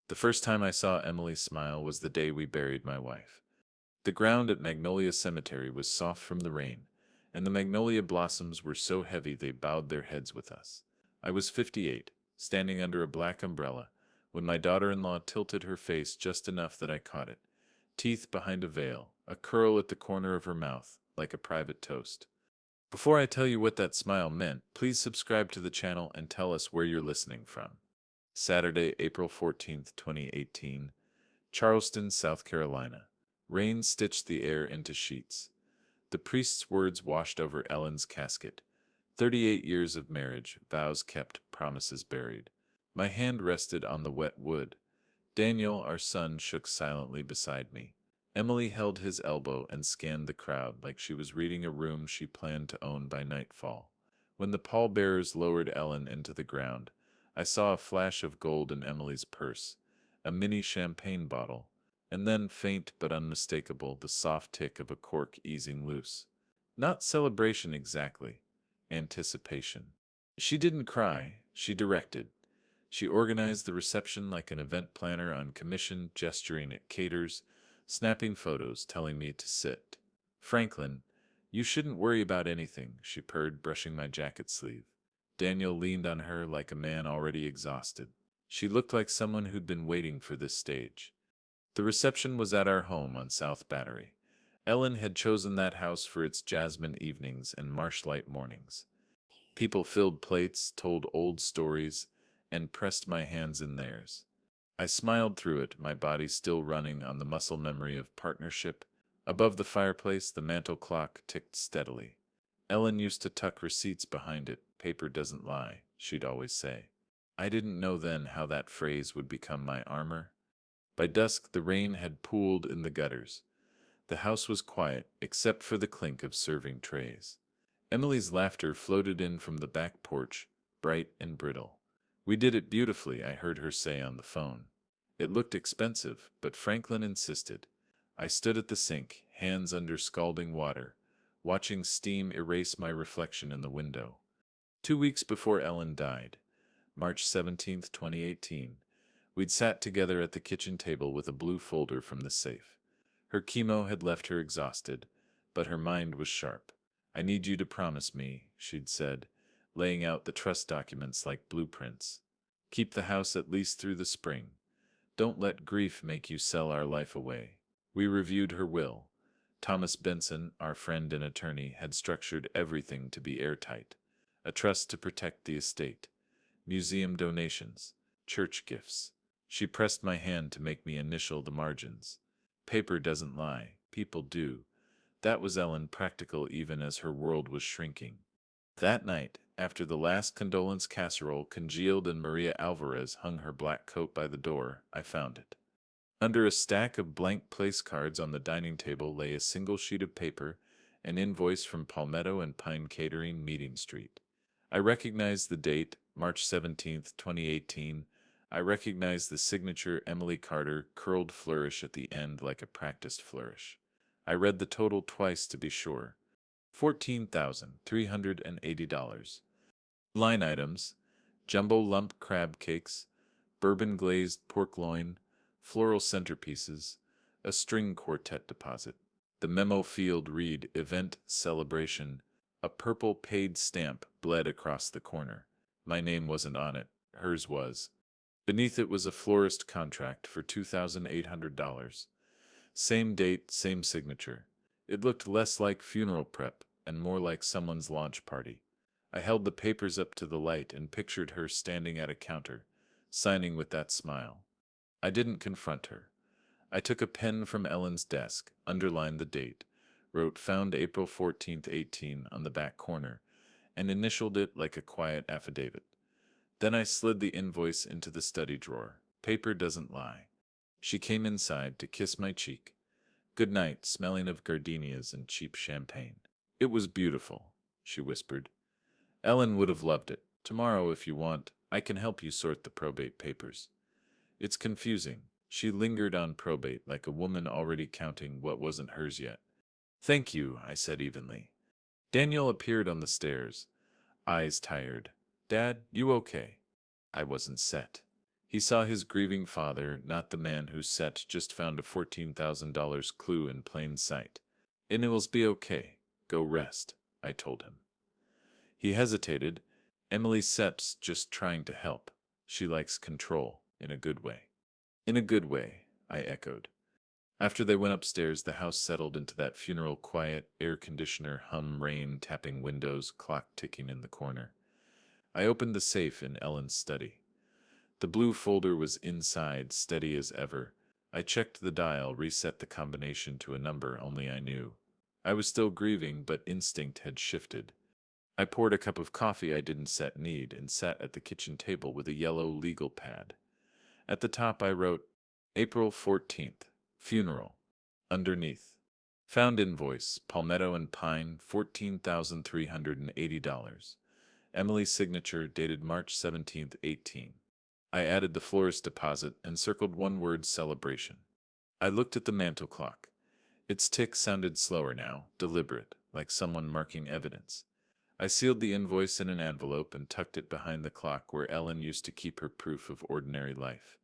The first time I saw Emily smile was the day we buried my wife. The ground at Magnolia Cemetery was soft from the rain, and the magnolia blossoms were so heavy they bowed their heads with us. I was 58, standing under a black umbrella, when my daughter-in-law tilted her face just enough that I caught it. Teeth behind a veil, a curl at the corner of her mouth, like a private toast. Before I tell you what that smile meant, please subscribe to the channel and tell us where you're listening from. Saturday, April 14th, 2018, Charleston, South Carolina. Rain stitched the air into sheets. The priest's words washed over Ellen's casket. 38 years of marriage, vows kept, promises buried. My hand rested on the wet wood. Daniel, our son, shook silently beside me. Emily held his elbow and scanned the crowd like she was reading a room she planned to own by nightfall. When the pallbearers lowered Ellen into the ground, I saw a flash of gold in Emily's purse, a mini champagne bottle, and then, faint but unmistakable, the soft tick of a cork easing loose. Not celebration exactly, anticipation. She didn't cry, she directed. She organized the reception like an event planner on commission, gesturing at caterers, snapping photos, telling me to sit. Franklin, you shouldn't worry about anything, she purred, brushing my jacket sleeve. Daniel leaned on her like a man already exhausted. She looked like someone who'd been waiting for this stage. The reception was at our home on South Battery. Ellen had chosen that house for its jasmine evenings and marshlight mornings. People filled plates, told old stories, and pressed my hands in theirs. I smiled through it, my body still running on the muscle memory of partnership. Above the fireplace, the mantel clock ticked steadily. Ellen used to tuck receipts behind it. Paper doesn't lie, she'd always say. I didn't know then how that phrase would become my armor. By dusk, the rain had pooled in the gutters. The house was quiet, except for the clink of serving trays. Emily's laughter floated in from the back porch, bright and brittle. We did it beautifully, I heard her say on the phone. It looked expensive, but Franklin insisted. I stood at the sink, hands under scalding water, watching steam erase my reflection in the window. 2 weeks before Ellen died, March 17th, 2018, we'd sat together at the kitchen table with a blue folder from the safe. Her chemo had left her exhausted, but her mind was sharp. I need you to promise me, she'd said, laying out the trust documents like blueprints. Keep the house at least through the spring. Don't let grief make you sell our life away. We reviewed her will. Thomas Benson, our friend and attorney, had structured everything to be airtight. A trust to protect the estate. Museum donations. Church gifts. She pressed my hand to make me initial the margins. Paper doesn't lie. People do. That was Ellen, practical even as her world was shrinking. That night, after the last condolence casserole congealed and Maria Alvarez hung her black coat by the door, I found it. Under a stack of blank place cards on the dining table lay a single sheet of paper, an invoice from Palmetto and Pine Catering, Meeting Street. I recognized the date, March 17th, 2018. I recognized the signature, Emily Carter, curled flourish at the end like a practiced flourish. I read the total twice to be sure. $14,380. Line items: jumbo lump crab cakes, bourbon glazed pork loin, floral centerpieces, a string quartet deposit. The memo field read Event Celebration. A purple paid stamp bled across the corner. My name wasn't on it, hers was. Beneath it was a florist contract for $2,800. Same date, same signature. It looked less like funeral prep and more like someone's launch party. I held the papers up to the light and pictured her standing at a counter, signing with that smile. I didn't confront her. I took a pen from Ellen's desk, underlined the date, wrote found April 14th, 18 on the back corner, and initialed it like a quiet affidavit. Then I slid the invoice into the study drawer. Paper doesn't lie. She came inside to kiss my cheek. Good night, smelling of gardenias and cheap champagne. It was beautiful, she whispered. Ellen would have loved it. Tomorrow, if you want, I can help you sort the probate papers. It's confusing. She lingered on probate like a woman already counting what wasn't hers yet. Thank you, I said evenly. Daniel appeared on the stairs, eyes tired. Dad, you okay? I wasn't set. He saw his grieving father, not the man whose set just found a $14,000 clue in plain sight. "And it will be okay. Go rest," I told him. He hesitated. "Emily's set's just trying to help. She likes control, in a good way." "In a good way," I echoed. After they went upstairs, the house settled into that funeral quiet, air conditioner hum, rain tapping windows, clock ticking in the corner. I opened the safe in Ellen's study. The blue folder was inside, steady as ever. I checked the dial, reset the combination to a number only I knew. I was still grieving, but instinct had shifted. I poured a cup of coffee I didn't set need and sat at the kitchen table with a yellow legal pad. At the top I wrote, April 14th, funeral. Underneath, found invoice, Palmetto and Pine, $14,380. Emily's signature, dated March 17th, 18. I added the florist deposit and circled one word, celebration. I looked at the mantel clock. Its tick sounded slower now, deliberate, like someone marking evidence. I sealed the invoice in an envelope and tucked it behind the clock where Ellen used to keep her proof of ordinary life.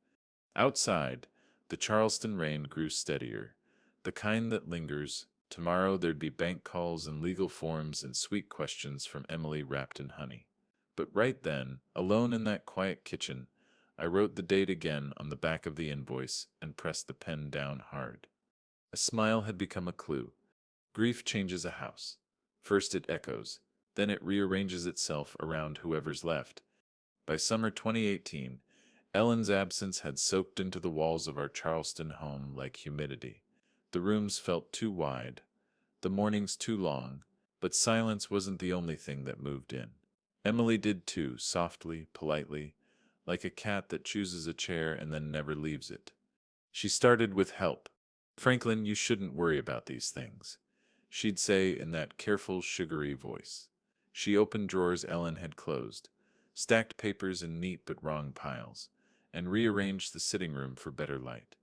Outside, the Charleston rain grew steadier, the kind that lingers. Tomorrow there'd be bank calls and legal forms and sweet questions from Emily wrapped in honey. But right then, alone in that quiet kitchen, I wrote the date again on the back of the invoice and pressed the pen down hard. A smile had become a clue. Grief changes a house. First it echoes, then it rearranges itself around whoever's left. By summer 2018, Ellen's absence had soaked into the walls of our Charleston home like humidity. The rooms felt too wide, the mornings too long, but silence wasn't the only thing that moved in. Emily did too, softly, politely, like a cat that chooses a chair and then never leaves it. She started with help. "Franklin, you shouldn't worry about these things," she'd say in that careful, sugary voice. She opened drawers Ellen had closed, stacked papers in neat but wrong piles, and rearranged the sitting room for better light.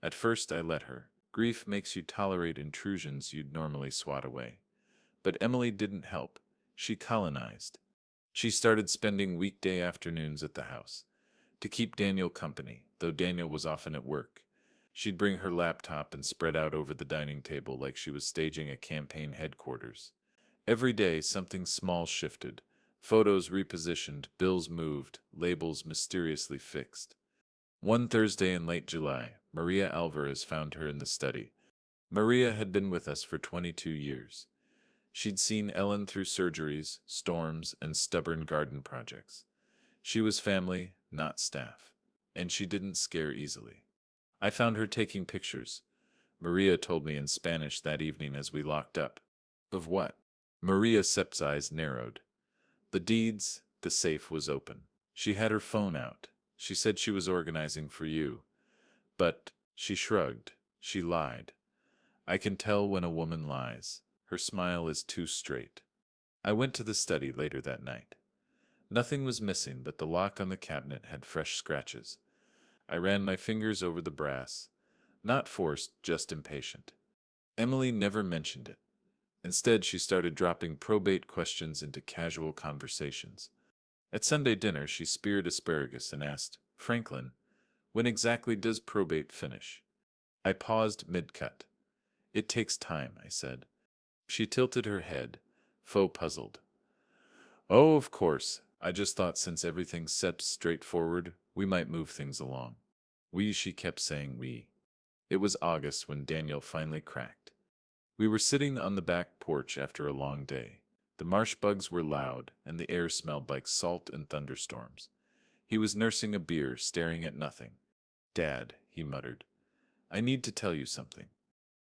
At first I let her. Grief makes you tolerate intrusions you'd normally swat away. But Emily didn't help. She colonized. She started spending weekday afternoons at the house. To keep Daniel company, though Daniel was often at work. She'd bring her laptop and spread out over the dining table like she was staging a campaign headquarters. Every day something small shifted. Photos repositioned, bills moved, labels mysteriously fixed. One Thursday in late July, Maria Alvarez found her in the study. Maria had been with us for 22 years. She'd seen Ellen through surgeries, storms, and stubborn garden projects. She was family, not staff, and she didn't scare easily. I found her taking pictures, Maria told me in Spanish that evening as we locked up. Of what? Maria Sepp's eyes narrowed. The deeds, the safe was open. She had her phone out. She said she was organizing for you. But, she shrugged, she lied. I can tell when a woman lies. Her smile is too straight. I went to the study later that night. Nothing was missing, but the lock on the cabinet had fresh scratches. I ran my fingers over the brass. Not forced, just impatient. Emily never mentioned it. Instead, she started dropping probate questions into casual conversations. At Sunday dinner, she speared asparagus and asked, "Franklin, when exactly does probate finish?" I paused mid-cut. "It takes time," I said. She tilted her head, faux puzzled. "Oh, of course. I just thought since everything's set straightforward, we might move things along." "We," she kept saying we. It was August when Daniel finally cracked. We were sitting on the back porch after a long day. The marsh bugs were loud, and the air smelled like salt and thunderstorms. He was nursing a beer, staring at nothing. "Dad," he muttered, "I need to tell you something."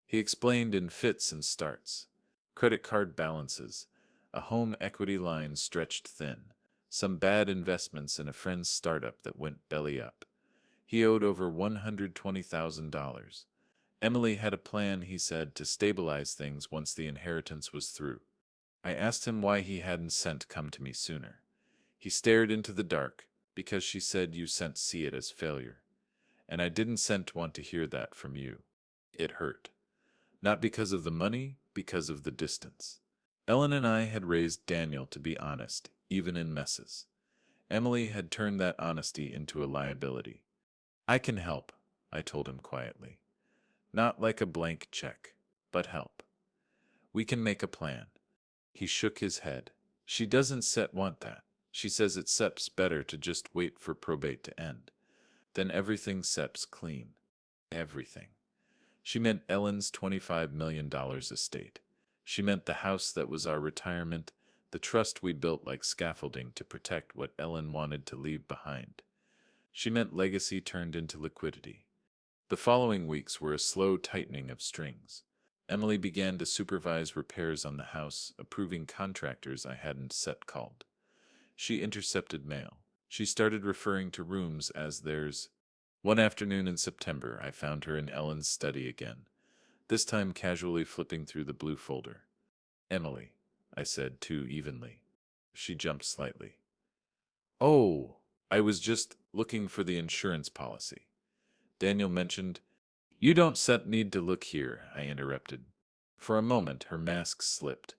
He explained in fits and starts. Credit card balances, a home equity line stretched thin, some bad investments in a friend's startup that went belly up. He owed over $120,000. Emily had a plan, he said, to stabilize things once the inheritance was through. I asked him why he hadn't sent come to me sooner. He stared into the dark, because she said you sent see it as failure. And I didn't sent want to hear that from you. It hurt. Not because of the money, because of the distance. Ellen and I had raised Daniel to be honest, even in messes. Emily had turned that honesty into a liability. I can help, I told him quietly. Not like a blank check, but help. We can make a plan. He shook his head. She doesn't want that. She says it seps better to just wait for probate to end. Then everything seps clean. Everything. She meant Ellen's $25 million estate. She meant the house that was our retirement, the trust we built like scaffolding to protect what Ellen wanted to leave behind. She meant legacy turned into liquidity. The following weeks were a slow tightening of strings. Emily began to supervise repairs on the house, approving contractors I hadn't set called. She intercepted mail. She started referring to rooms as theirs. One afternoon in September, I found her in Ellen's study again, this time casually flipping through the blue folder. Emily, I said too evenly. She jumped slightly. Oh, I was just looking for the insurance policy. Daniel mentioned. You don't need to look here, I interrupted. For a moment, her mask slipped.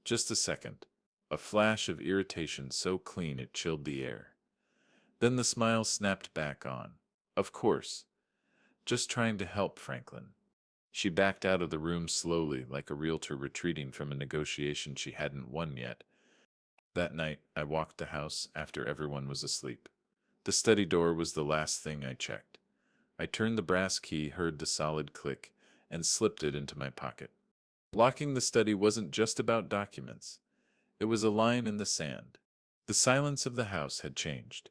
Just a second. A flash of irritation so clean it chilled the air. Then the smile snapped back on. Of course. Just trying to help, Franklin. She backed out of the room slowly, like a realtor retreating from a negotiation she hadn't won yet. That night, I walked the house after everyone was asleep. The study door was the last thing I checked. I turned the brass key, heard the solid click, and slipped it into my pocket. Locking the study wasn't just about documents. It was a line in the sand. The silence of the house had changed.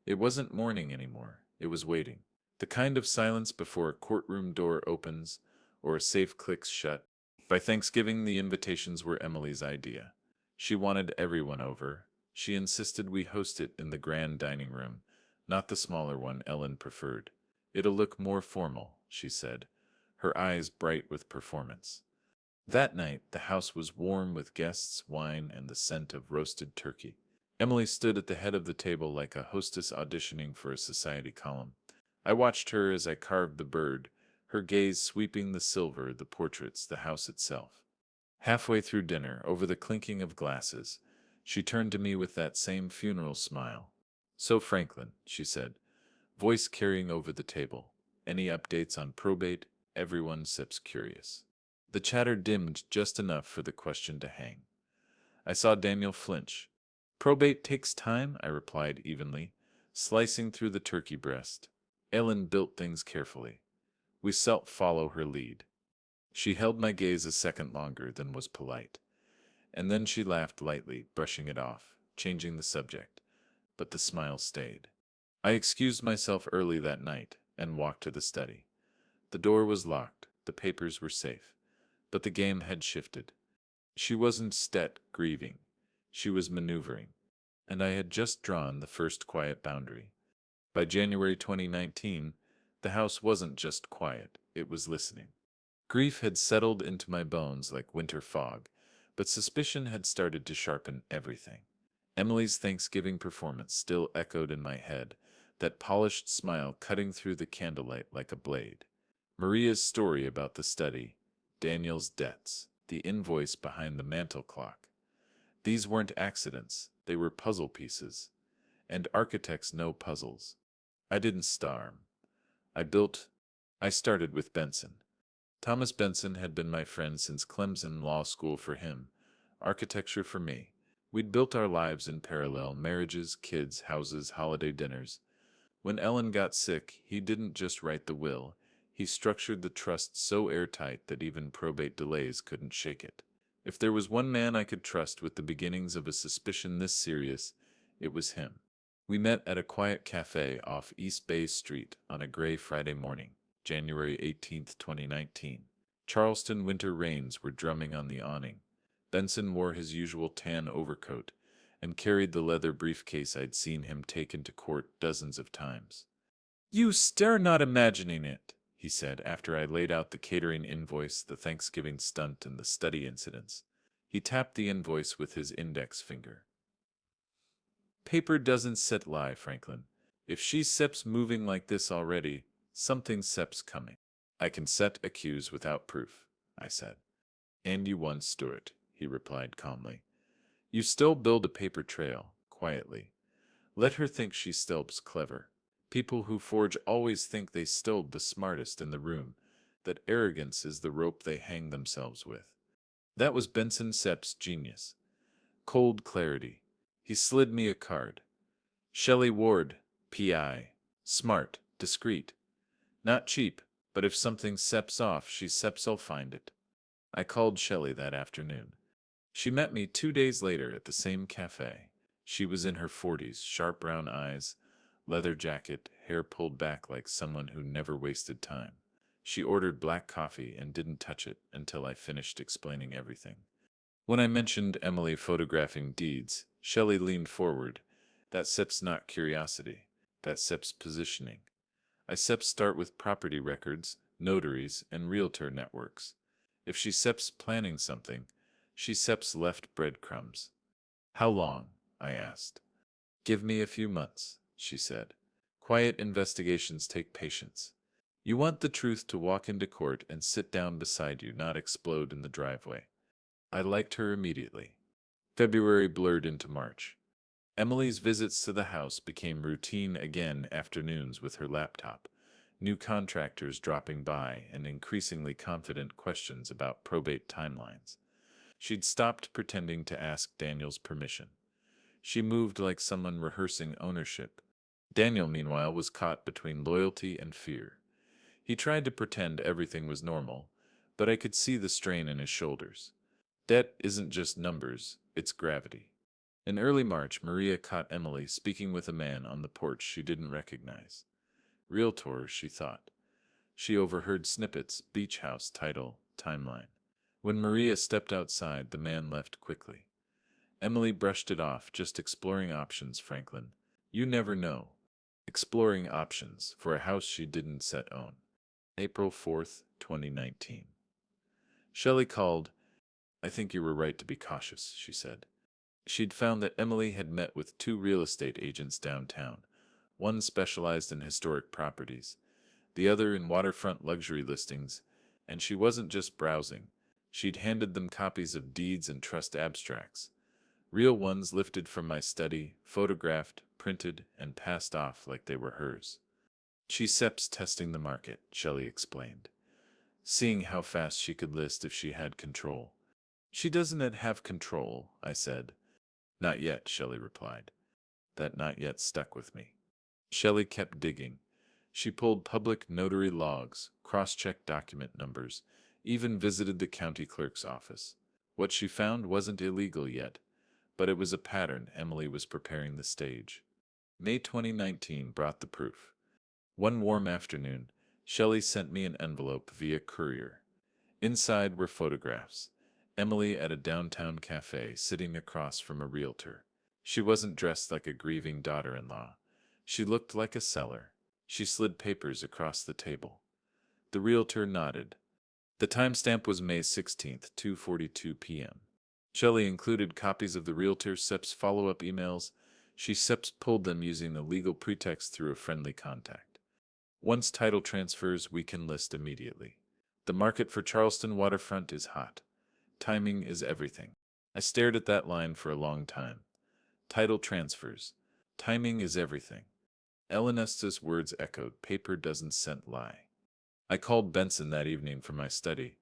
It wasn't mourning anymore. It was waiting. The kind of silence before a courtroom door opens or a safe clicks shut. By Thanksgiving, the invitations were Emily's idea. She wanted everyone over. She insisted we host it in the grand dining room, not the smaller one Ellen preferred. It'll look more formal, she said, her eyes bright with performance. That night, the house was warm with guests, wine, and the scent of roasted turkey. Emily stood at the head of the table like a hostess auditioning for a society column. I watched her as I carved the bird, her gaze sweeping the silver, the portraits, the house itself. Halfway through dinner, over the clinking of glasses, she turned to me with that same funeral smile. So, Franklin, she said, voice carrying over the table. Any updates on probate? Everyone sips curious. The chatter dimmed just enough for the question to hang. I saw Daniel flinch. Probate takes time, I replied evenly, slicing through the turkey breast. Ellen built things carefully. We follow her lead. She held my gaze a second longer than was polite, and then she laughed lightly, brushing it off, changing the subject. But the smile stayed. I excused myself early that night and walked to the study. The door was locked, the papers were safe, but the game had shifted. She wasn't grieving. She was maneuvering, and I had just drawn the first quiet boundary. By January 2019, the house wasn't just quiet, it was listening. Grief had settled into my bones like winter fog, but suspicion had started to sharpen everything. Emily's Thanksgiving performance still echoed in my head, that polished smile cutting through the candlelight like a blade. Maria's story about the study, Daniel's debts, the invoice behind the mantel clock. These weren't accidents, they were puzzle pieces. And architects know puzzles. I didn't starve. I started with Benson. Thomas Benson had been my friend since Clemson Law School for him, architecture for me. We'd built our lives in parallel, marriages, kids, houses, holiday dinners. When Ellen got sick, he didn't just write the will, he structured the trust so airtight that even probate delays couldn't shake it. If there was one man I could trust with the beginnings of a suspicion this serious, it was him. We met at a quiet cafe off East Bay Street on a gray Friday morning, January 18th, 2019. Charleston winter rains were drumming on the awning. Benson wore his usual tan overcoat and carried the leather briefcase I'd seen him take into court dozens of times. "You stir not imagining it," he said after I laid out the catering invoice, the Thanksgiving stunt, and the study incidents. He tapped the invoice with his index finger. "Paper doesn't lie, Franklin. If she seps moving like this already, something seps coming." "I can accuse without proof," I said. "And you won, Stuart," he replied calmly. "You still build a paper trail, quietly. Let her think she still's clever. People who forge always think they stilled the smartest in the room, that arrogance is the rope they hang themselves with. That was Benson Sepp's genius. Cold clarity. He slid me a card. Shelley Ward, P.I. Smart, discreet. Not cheap, but if something seps off, she seps'll find it. I called Shelley that afternoon. She met me 2 days later at the same cafe. She was in her 40s, sharp brown eyes, leather jacket, hair pulled back like someone who never wasted time. She ordered black coffee and didn't touch it until I finished explaining everything. When I mentioned Emily photographing deeds, Shelley leaned forward. That SIP's not curiosity. That SIP's positioning. I SIPs start with property records, notaries, and realtor networks. If she SIP's planning something, she SIP's left breadcrumbs. How long? I asked. Give me a few months, she said. Quiet investigations take patience. You want the truth to walk into court and sit down beside you, not explode in the driveway. I liked her immediately. February blurred into March. Emily's visits to the house became routine again, afternoons with her laptop, new contractors dropping by, and increasingly confident questions about probate timelines. She'd stopped pretending to ask Daniel's permission. She moved like someone rehearsing ownership. Daniel, meanwhile, was caught between loyalty and fear. He tried to pretend everything was normal, but I could see the strain in his shoulders. Debt isn't just numbers, it's gravity. In early March, Maria caught Emily speaking with a man on the porch she didn't recognize. Realtor, she thought. She overheard snippets, beach house, title, timeline. When Maria stepped outside, the man left quickly. Emily brushed it off, just exploring options, Franklin. You never know. Exploring options for a house she didn't set own. April 4th, 2019. Shelley called. I think you were right to be cautious, she said. She'd found that Emily had met with 2 real estate agents downtown. One specialized in historic properties, the other in waterfront luxury listings, and she wasn't just browsing. She'd handed them copies of deeds and trust abstracts. Real ones lifted from my study, photographed, printed, and passed off like they were hers. She SEP's testing the market, Shelley explained, seeing how fast she could list if she had control. She doesn't have control, I said. Not yet, Shelley replied. That not yet stuck with me. Shelley kept digging. She pulled public notary logs, cross-checked document numbers, even visited the county clerk's office. What she found wasn't illegal yet, but it was a pattern. Emily was preparing the stage. May 2019 brought the proof. One warm afternoon, Shelley sent me an envelope via courier. Inside were photographs. Emily at a downtown cafe sitting across from a realtor. She wasn't dressed like a grieving daughter-in-law. She looked like a seller. She slid papers across the table. The realtor nodded. The timestamp was May 16th, 2:42 p.m. Shelley included copies of the realtor SEP's follow-up emails. She SEP's pulled them using the legal pretext through a friendly contact. Once title transfers, we can list immediately. The market for Charleston waterfront is hot. Timing is everything. I stared at that line for a long time. Title transfers. Timing is everything. Elenasta's words echoed. Paper doesn't scent lie. I called Benson that evening from my study.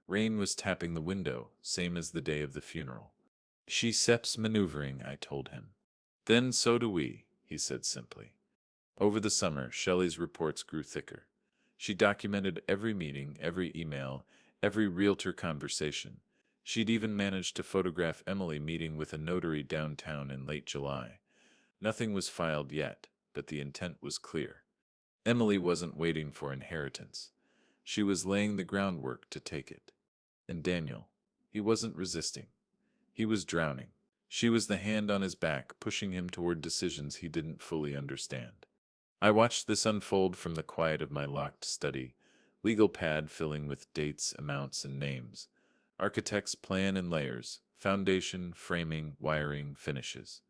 Rain was tapping the window, same as the day of the funeral. She SEP's maneuvering, I told him. Then so do we, he said simply. Over the summer, Shelley's reports grew thicker. She documented every meeting, every email, every realtor conversation. She'd even managed to photograph Emily meeting with a notary downtown in late July. Nothing was filed yet, but the intent was clear. Emily wasn't waiting for inheritance. She was laying the groundwork to take it. And Daniel, he wasn't resisting. He was drowning. She was the hand on his back, pushing him toward decisions he didn't fully understand. I watched this unfold from the quiet of my locked study, legal pad filling with dates, amounts, and names. Architect's plan in layers, foundation, framing, wiring, finishes.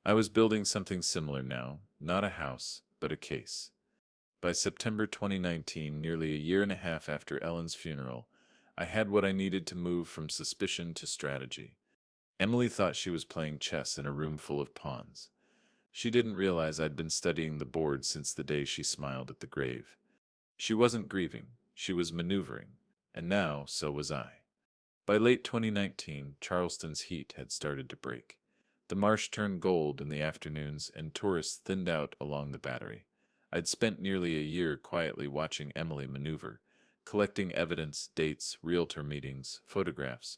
I was building something similar now, not a house, but a case. By September 2019, nearly a year and a half after Ellen's funeral, I had what I needed to move from suspicion to strategy. Emily thought she was playing chess in a room full of pawns. She didn't realize I'd been studying the board since the day she smiled at the grave. She wasn't grieving, she was maneuvering, and now so was I. By late 2019, Charleston's heat had started to break. The marsh turned gold in the afternoons and tourists thinned out along the Battery. I'd spent nearly a year quietly watching Emily maneuver, collecting evidence, dates, realtor meetings, photographs,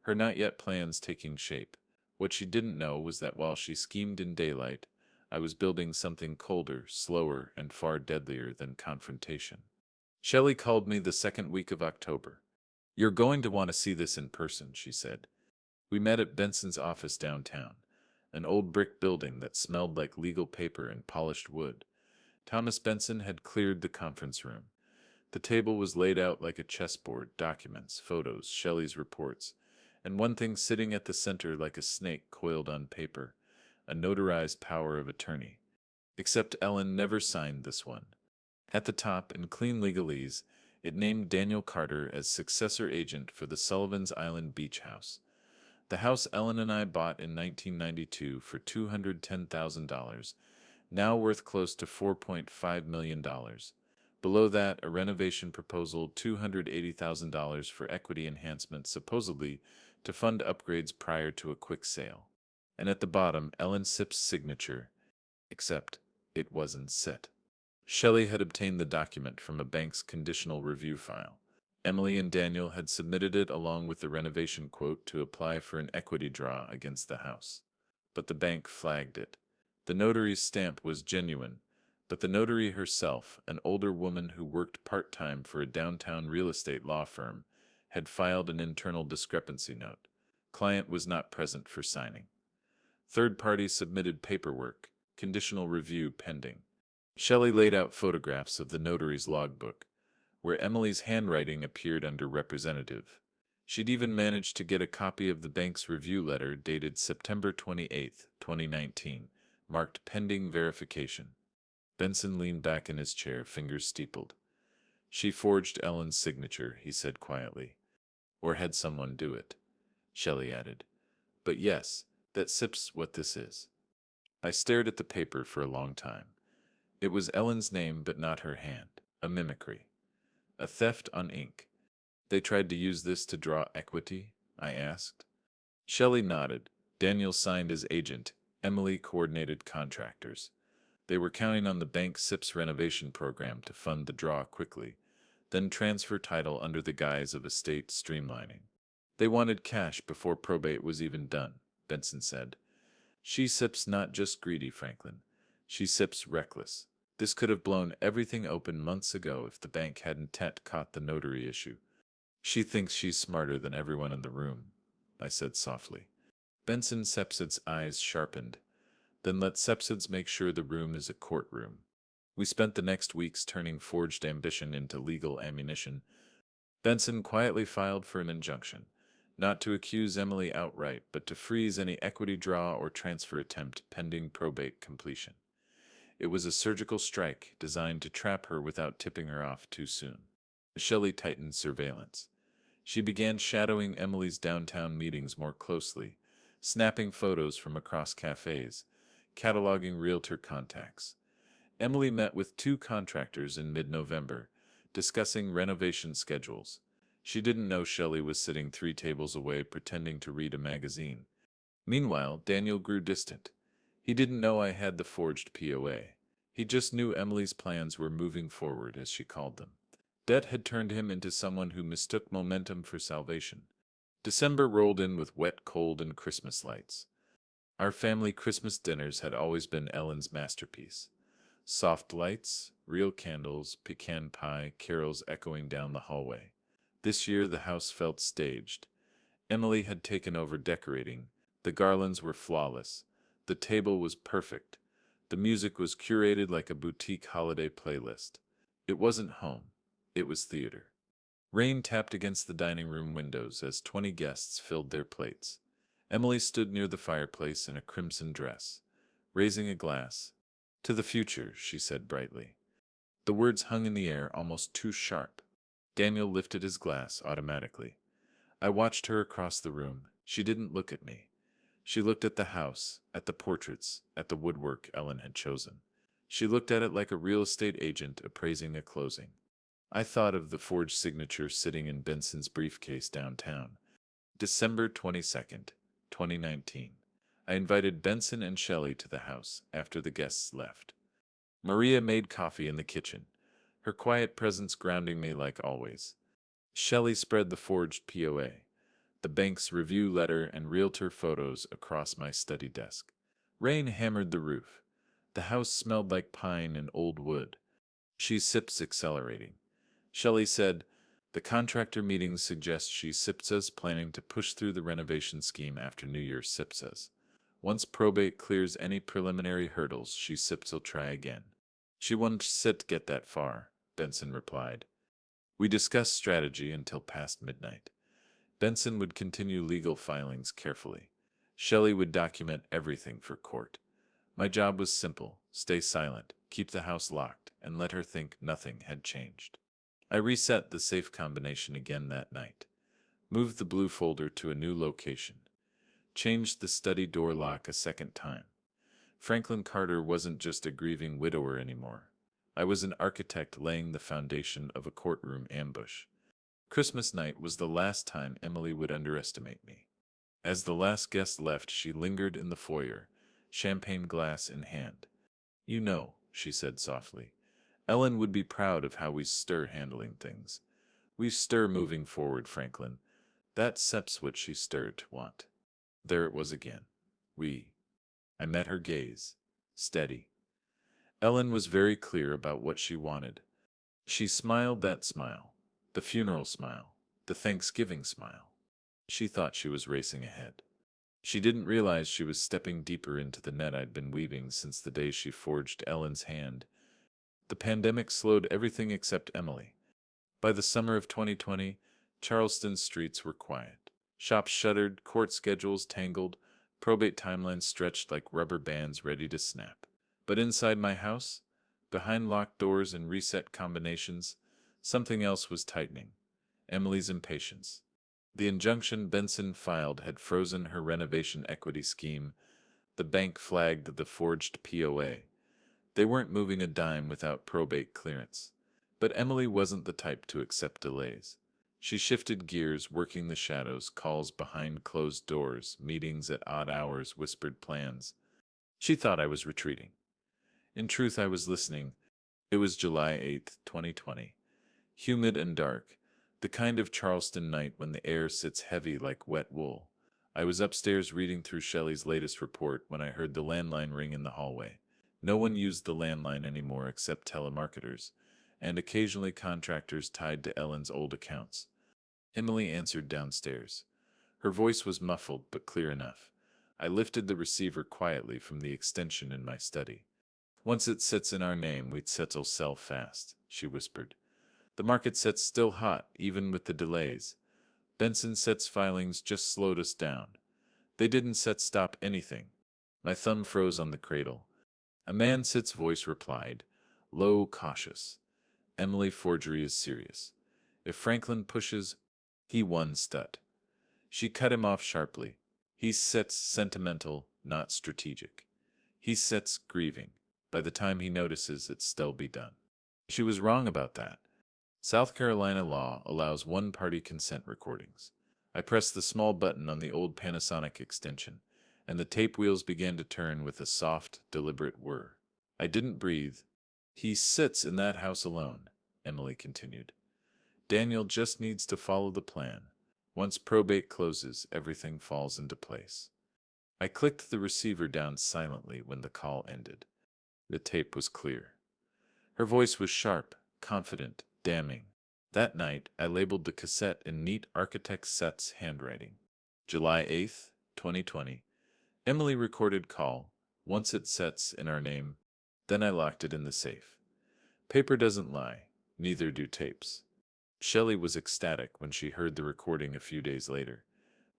her not yet plans taking shape. What she didn't know was that while she schemed in daylight, I was building something colder, slower, and far deadlier than confrontation. Shelley called me the second week of October. "You're going to want to see this in person," she said. We met at Benson's office downtown, an old brick building that smelled like legal paper and polished wood. Thomas Benson had cleared the conference room. The table was laid out like a chessboard, documents, photos, Shelley's reports, and one thing sitting at the center like a snake coiled on paper, a notarized power of attorney. Except Ellen never signed this one. At the top, in clean legalese, it named Daniel Carter as successor agent for the Sullivan's Island Beach House. The house Ellen and I bought in 1992 for $210,000, now worth close to $4.5 million. Below that, a renovation proposal $280,000 for equity enhancement, supposedly to fund upgrades prior to a quick sale. And at the bottom, Ellen Sipp's signature, except it wasn't set. Shelley had obtained the document from a bank's conditional review file. Emily and Daniel had submitted it along with the renovation quote to apply for an equity draw against the house. But the bank flagged it. The notary's stamp was genuine, but the notary herself, an older woman who worked part-time for a downtown real estate law firm, had filed an internal discrepancy note. Client was not present for signing. Third party submitted paperwork, conditional review pending. Shelley laid out photographs of the notary's logbook, where Emily's handwriting appeared under representative. She'd even managed to get a copy of the bank's review letter dated September 28, 2019, marked pending verification. Benson leaned back in his chair, fingers steepled. "She forged Ellen's signature," he said quietly. "Or had someone do it," Shelley added. "But yes, that Sips what this is." I stared at the paper for a long time. It was Ellen's name, but not her hand. A mimicry. A theft on ink. "They tried to use this to draw equity?" I asked. Shelley nodded. Daniel signed as agent. Emily coordinated contractors. They were counting on the bank SIP's renovation program to fund the draw quickly, then transfer title under the guise of estate streamlining. "They wanted cash before probate was even done," Benson said. "She SIP's not just greedy, Franklin. She SIP's reckless. This could have blown everything open months ago if the bank hadn't caught the notary issue." "She thinks she's smarter than everyone in the room," I said softly. Benson Sepsid's eyes sharpened. "Then let Sepsids make sure the room is a courtroom." We spent the next weeks turning forged ambition into legal ammunition. Benson quietly filed for an injunction, not to accuse Emily outright, but to freeze any equity draw or transfer attempt pending probate completion. It was a surgical strike designed to trap her without tipping her off too soon. Shelley tightened surveillance. She began shadowing Emily's downtown meetings more closely, snapping photos from across cafes, cataloging realtor contacts. Emily met with 2 contractors in mid-November, discussing renovation schedules. She didn't know Shelley was sitting 3 tables away pretending to read a magazine. Meanwhile, Daniel grew distant. He didn't know I had the forged POA. He just knew Emily's plans were moving forward, as she called them. Debt had turned him into someone who mistook momentum for salvation. December rolled in with wet, cold, and Christmas lights. Our family Christmas dinners had always been Ellen's masterpiece. Soft lights, real candles, pecan pie, carols echoing down the hallway. This year the house felt staged. Emily had taken over decorating. The garlands were flawless. The table was perfect. The music was curated like a boutique holiday playlist. It wasn't home. It was theater. Rain tapped against the dining room windows as 20 guests filled their plates. Emily stood near the fireplace in a crimson dress, raising a glass. "To the future," she said brightly. The words hung in the air, almost too sharp. Daniel lifted his glass automatically. I watched her across the room. She didn't look at me. She looked at the house, at the portraits, at the woodwork Ellen had chosen. She looked at it like a real estate agent appraising a closing. I thought of the forged signature sitting in Benson's briefcase downtown. December 22nd, 2019. I invited Benson and Shelley to the house after the guests left. Maria made coffee in the kitchen, her quiet presence grounding me like always. Shelley spread the forged POA, the bank's review letter, and realtor photos across my study desk. Rain hammered the roof. The house smelled like pine and old wood. She sips accelerating. Shelley said, "The contractor meetings suggest she SIPSA's planning to push through the renovation scheme after New Year's SIPSA's. Once probate clears any preliminary hurdles, she SIPS'll try again." She won't sit get that far, Benson replied. We discussed strategy until past midnight. Benson would continue legal filings carefully. Shelley would document everything for court. My job was simple: stay silent, keep the house locked, and let her think nothing had changed. I reset the safe combination again that night, moved the blue folder to a new location, changed the study door lock a second time. Franklin Carter wasn't just a grieving widower anymore. I was an architect laying the foundation of a courtroom ambush. Christmas night was the last time Emily would underestimate me. As the last guest left, she lingered in the foyer, champagne glass in hand. "You know," she said softly, "Ellen would be proud of how we stir handling things. We stir moving forward, Franklin. That sep's what she stirred to want." There it was again. We. I met her gaze. Steady. Ellen was very clear about what she wanted. She smiled that smile. The funeral smile. The Thanksgiving smile. She thought she was racing ahead. She didn't realize she was stepping deeper into the net I'd been weaving since the day she forged Ellen's hand. The pandemic slowed everything except Emily. By the summer of 2020, Charleston's streets were quiet. Shops shuttered, court schedules tangled, probate timelines stretched like rubber bands ready to snap. But inside my house, behind locked doors and reset combinations, something else was tightening. Emily's impatience. The injunction Benson filed had frozen her renovation equity scheme. The bank flagged the forged POA. They weren't moving a dime without probate clearance. But Emily wasn't the type to accept delays. She shifted gears, working the shadows, calls behind closed doors, meetings at odd hours, whispered plans. She thought I was retreating. In truth, I was listening. It was July 8th, 2020. Humid and dark, the kind of Charleston night when the air sits heavy like wet wool. I was upstairs reading through Shelley's latest report when I heard the landline ring in the hallway. No one used the landline anymore except telemarketers, and occasionally contractors tied to Ellen's old accounts. Emily answered downstairs. Her voice was muffled but clear enough. I lifted the receiver quietly from the extension in my study. "Once it sits in our name, we'd sell fast," she whispered. "The market sets still hot, even with the delays. Benson sets filings just slowed us down. They didn't set stop anything." My thumb froze on the cradle. A man sit's voice replied, low, cautious. "Emily, forgery is serious. If Franklin pushes, he won stut." She cut him off sharply. "He sets sentimental, not strategic. He sets grieving. By the time he notices, it's still be done." She was wrong about that. South Carolina law allows one-party consent recordings. I pressed the small button on the old Panasonic extension, and the tape wheels began to turn with a soft, deliberate whir. I didn't breathe. "He sits in that house alone," Emily continued. "Daniel just needs to follow the plan. Once probate closes, everything falls into place." I clicked the receiver down silently when the call ended. The tape was clear. Her voice was sharp, confident, damning. That night, I labeled the cassette in neat architect Seth's handwriting. July 8th, 2020. Emily recorded call. "Once it sets in our name." Then I locked it in the safe. Paper doesn't lie, neither do tapes. Shelley was ecstatic when she heard the recording a few days later.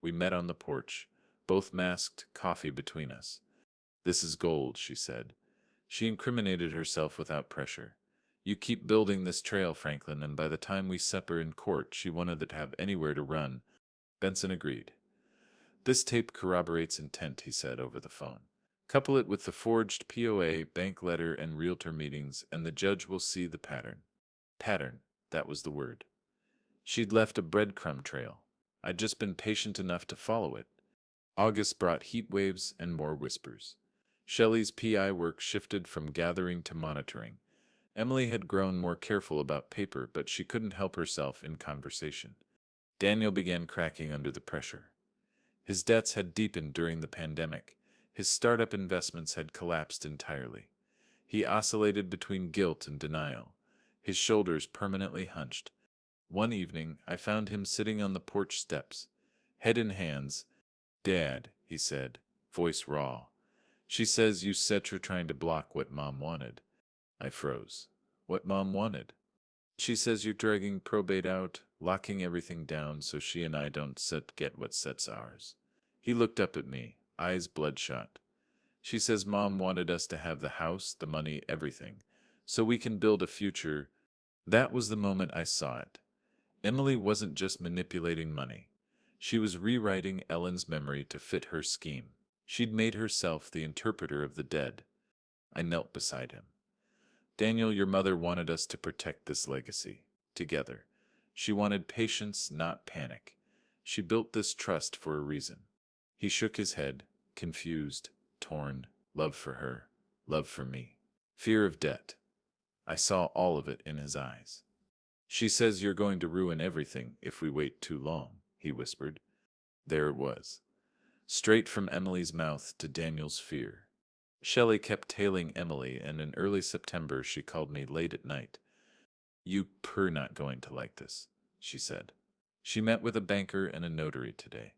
We met on the porch, both masked, coffee between us. "This is gold," she said. She incriminated herself without pressure. "You keep building this trail, Franklin, and by the time we separ in court," she wanted to have anywhere to run. Benson agreed. This tape corroborates intent, he said over the phone. Couple it with the forged POA, bank letter, and realtor meetings, and the judge will see the pattern. Pattern, that was the word. She'd left a breadcrumb trail. I'd just been patient enough to follow it. August brought heat waves and more whispers. Shelley's PI work shifted from gathering to monitoring. Emily had grown more careful about paper, but she couldn't help herself in conversation. Daniel began cracking under the pressure. His debts had deepened during the pandemic. His startup investments had collapsed entirely. He oscillated between guilt and denial, his shoulders permanently hunched. One evening, I found him sitting on the porch steps, head in hands. "Dad," he said, voice raw. "She says you said you're trying to block what Mom wanted." I froze. What Mom wanted? "She says you're dragging probate out, locking everything down so she and I don't get what sets ours." He looked up at me, eyes bloodshot. "She says Mom wanted us to have the house, the money, everything, so we can build a future." That was the moment I saw it. Emily wasn't just manipulating money. She was rewriting Ellen's memory to fit her scheme. She'd made herself the interpreter of the dead. I knelt beside him. "Daniel, your mother wanted us to protect this legacy. Together. She wanted patience, not panic. She built this trust for a reason." He shook his head, confused, torn. Love for her. Love for me. Fear of debt. I saw all of it in his eyes. "She says you're going to ruin everything if we wait too long," he whispered. There it was. Straight from Emily's mouth to Daniel's fear. Shelley kept tailing Emily, and in early September she called me late at night. "You're not going to like this," she said. She met with a banker and a notary today.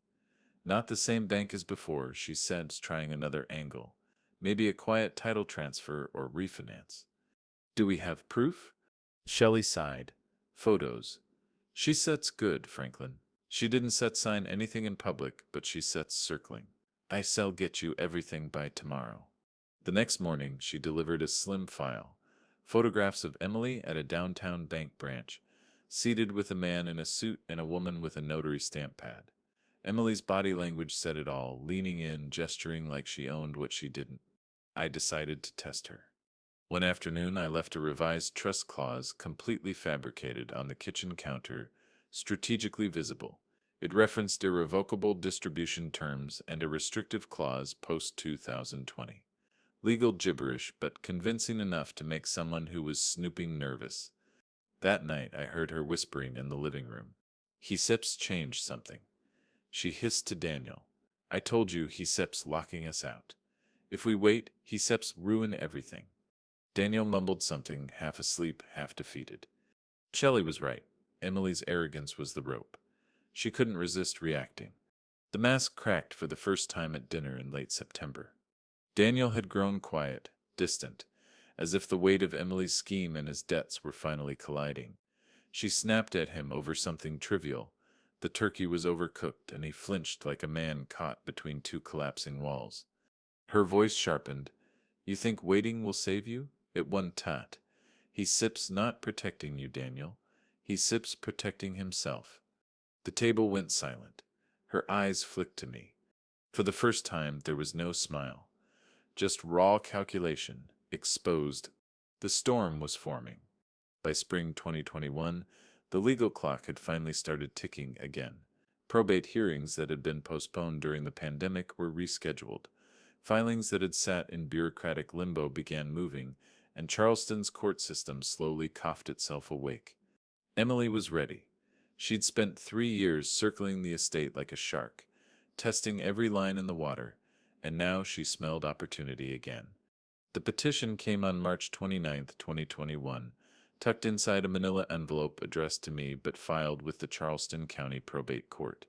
Not the same bank as before, she said, trying another angle. Maybe a quiet title transfer or refinance. "Do we have proof?" Shelley sighed. "Photos. She sets good, Franklin. She didn't set sign anything in public, but she sets circling. I shall get you everything by tomorrow." The next morning, she delivered a slim file. Photographs of Emily at a downtown bank branch, seated with a man in a suit and a woman with a notary stamp pad. Emily's body language said it all, leaning in, gesturing like she owned what she didn't. I decided to test her. One afternoon, I left a revised trust clause, completely fabricated, on the kitchen counter, strategically visible. It referenced irrevocable distribution terms and a restrictive clause post-2020. Legal gibberish, but convincing enough to make someone who was snooping nervous. That night, I heard her whispering in the living room. "Heseps changed something." She hissed to Daniel. "I told you Heseps locking us out. If we wait, Heseps ruin everything." Daniel mumbled something, half asleep, half defeated. Shelley was right. Emily's arrogance was the rope. She couldn't resist reacting. The mask cracked for the first time at dinner in late September. Daniel had grown quiet, distant, as if the weight of Emily's scheme and his debts were finally colliding. She snapped at him over something trivial. The turkey was overcooked, and he flinched like a man caught between two collapsing walls. Her voice sharpened. "You think waiting will save you?" It won tat. "He sips not protecting you, Daniel. He sips protecting himself." The table went silent. Her eyes flicked to me. For the first time, there was no smile. Just raw calculation, exposed. The storm was forming. By spring 2021, the legal clock had finally started ticking again. Probate hearings that had been postponed during the pandemic were rescheduled. Filings that had sat in bureaucratic limbo began moving, and Charleston's court system slowly coughed itself awake. Emily was ready. She'd spent 3 years circling the estate like a shark, testing every line in the water, and now she smelled opportunity again. The petition came on March 29, 2021, tucked inside a manila envelope addressed to me but filed with the Charleston County Probate Court.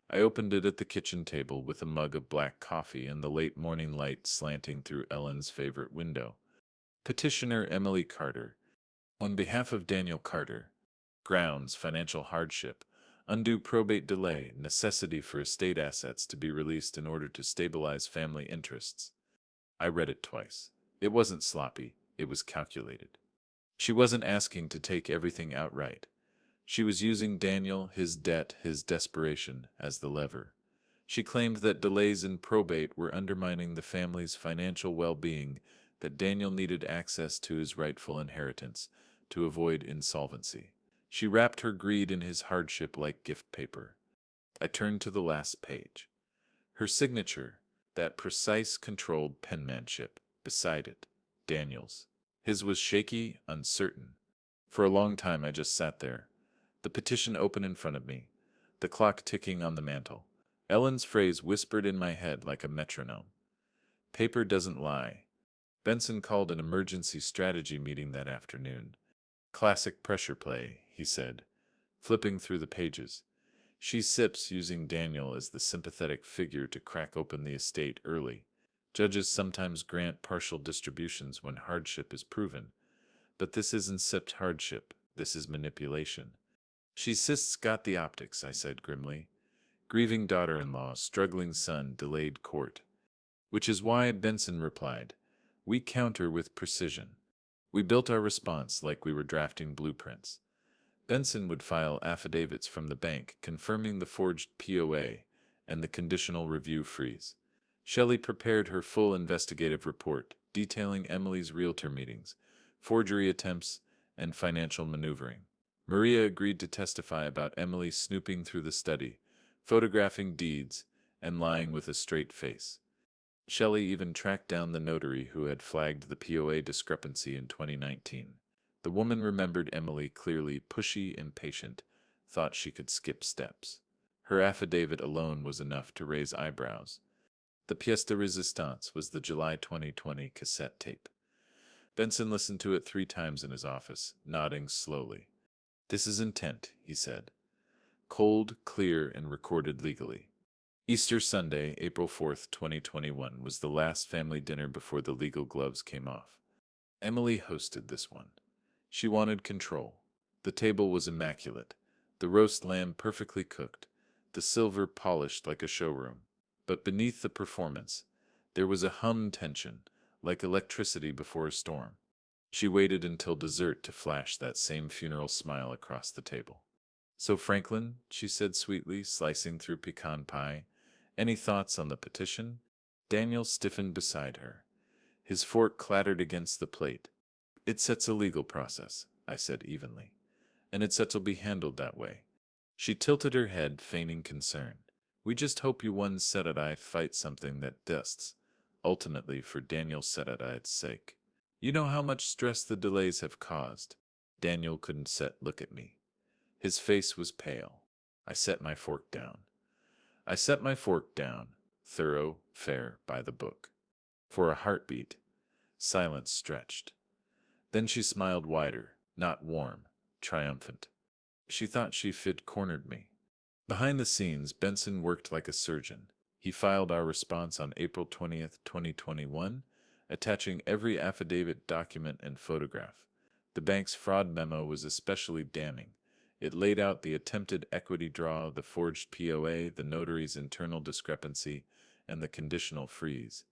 I opened it at the kitchen table with a mug of black coffee and the late morning light slanting through Ellen's favorite window. Petitioner Emily Carter. On behalf of Daniel Carter. Grounds: financial hardship, undue probate delay, necessity for estate assets to be released in order to stabilize family interests. I read it twice. It wasn't sloppy, it was calculated. She wasn't asking to take everything outright. She was using Daniel, his debt, his desperation, as the lever. She claimed that delays in probate were undermining the family's financial well-being, that Daniel needed access to his rightful inheritance to avoid insolvency. She wrapped her greed in his hardship like gift paper. I turned to the last page. Her signature, that precise, controlled penmanship, beside it, Daniel's. His was shaky, uncertain. For a long time I just sat there, the petition open in front of me, the clock ticking on the mantel. Ellen's phrase whispered in my head like a metronome. Paper doesn't lie. Benson called an emergency strategy meeting that afternoon. Classic pressure play, he said, flipping through the pages. She sips, using Daniel as the sympathetic figure to crack open the estate early. Judges sometimes grant partial distributions when hardship is proven, but this isn't sipped hardship, this is manipulation. She sis got the optics, I said grimly. Grieving daughter-in-law, struggling son, delayed court. Which is why, Benson replied, we counter with precision. We built our response like we were drafting blueprints. Benson would file affidavits from the bank confirming the forged POA and the conditional review freeze. Shelley prepared her full investigative report, detailing Emily's realtor meetings, forgery attempts, and financial maneuvering. Maria agreed to testify about Emily snooping through the study, photographing deeds, and lying with a straight face. Shelley even tracked down the notary who had flagged the POA discrepancy in 2019. The woman remembered Emily clearly, pushy, impatient, thought she could skip steps. Her affidavit alone was enough to raise eyebrows. The pièce de résistance was the July 2020 cassette tape. Benson listened to it 3 times in his office, nodding slowly. This is intent, he said. Cold, clear, and recorded legally. Easter Sunday, April 4th, 2021, was the last family dinner before the legal gloves came off. Emily hosted this one. She wanted control. The table was immaculate, the roast lamb perfectly cooked, the silver polished like a showroom. But beneath the performance, there was a hummed tension, like electricity before a storm. She waited until dessert to flash that same funeral smile across the table. So Franklin, she said sweetly, slicing through pecan pie, any thoughts on the petition? Daniel stiffened beside her. His fork clattered against the plate. It sets a legal process, I said evenly, and it sets will be handled that way. She tilted her head, feigning concern. We just hope you one Saturday fight something that dusts, ultimately for Daniel Saturday's sake. You know how much stress the delays have caused. Daniel couldn't look at me. His face was pale. I set my fork down. I set my fork down, thorough, fair, by the book. For a heartbeat, silence stretched. Then she smiled wider, not warm, triumphant. She thought she fit cornered me. Behind the scenes, Benson worked like a surgeon. He filed our response on April 20th, 2021, attaching every affidavit, document, and photograph. The bank's fraud memo was especially damning. It laid out the attempted equity draw, the forged POA, the notary's internal discrepancy, and the conditional freeze.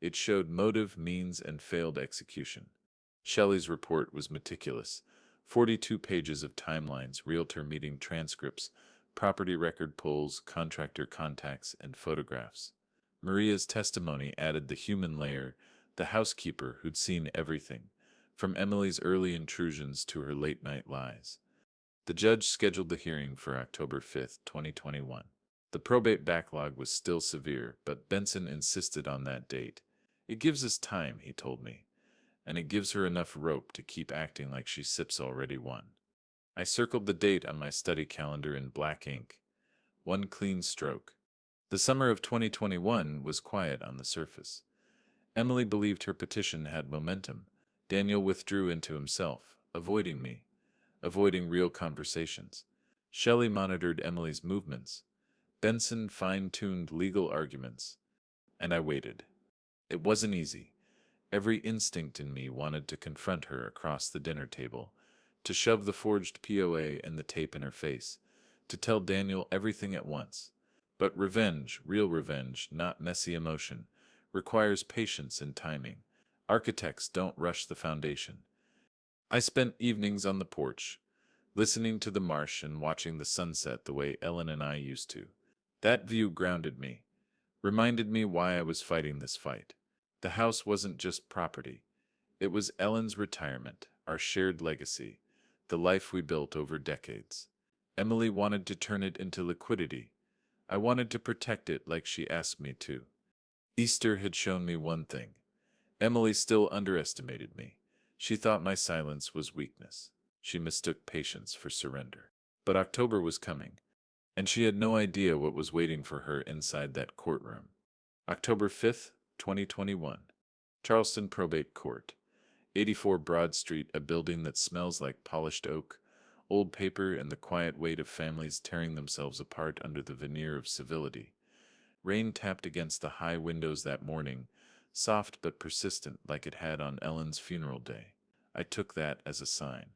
It showed motive, means, and failed execution. Shelley's report was meticulous. 42 pages of timelines, realtor meeting transcripts, property record pulls, contractor contacts, and photographs. Maria's testimony added the human layer, the housekeeper who'd seen everything, from Emily's early intrusions to her late-night lies. The judge scheduled the hearing for October 5th, 2021. The probate backlog was still severe, but Benson insisted on that date. It gives us time, he told me, and it gives her enough rope to keep acting like she sips already won. I circled the date on my study calendar in black ink. One clean stroke. The summer of 2021 was quiet on the surface. Emily believed her petition had momentum. Daniel withdrew into himself, avoiding me, avoiding real conversations. Shelley monitored Emily's movements. Benson fine-tuned legal arguments. And I waited. It wasn't easy. Every instinct in me wanted to confront her across the dinner table, to shove the forged POA and the tape in her face, to tell Daniel everything at once. But revenge, real revenge, not messy emotion, requires patience and timing. Architects don't rush the foundation. I spent evenings on the porch, listening to the marsh and watching the sunset the way Ellen and I used to. That view grounded me, reminded me why I was fighting this fight. The house wasn't just property, it was Ellen's retirement, our shared legacy, the life we built over decades. Emily wanted to turn it into liquidity. I wanted to protect it like she asked me to. Easter had shown me one thing. Emily still underestimated me. She thought my silence was weakness. She mistook patience for surrender. But October was coming, and she had no idea what was waiting for her inside that courtroom. October 5th, 2021. Charleston Probate Court. 84 Broad Street, a building that smells like polished oak, old paper, and the quiet weight of families tearing themselves apart under the veneer of civility. Rain tapped against the high windows that morning, soft but persistent like it had on Ellen's funeral day. I took that as a sign.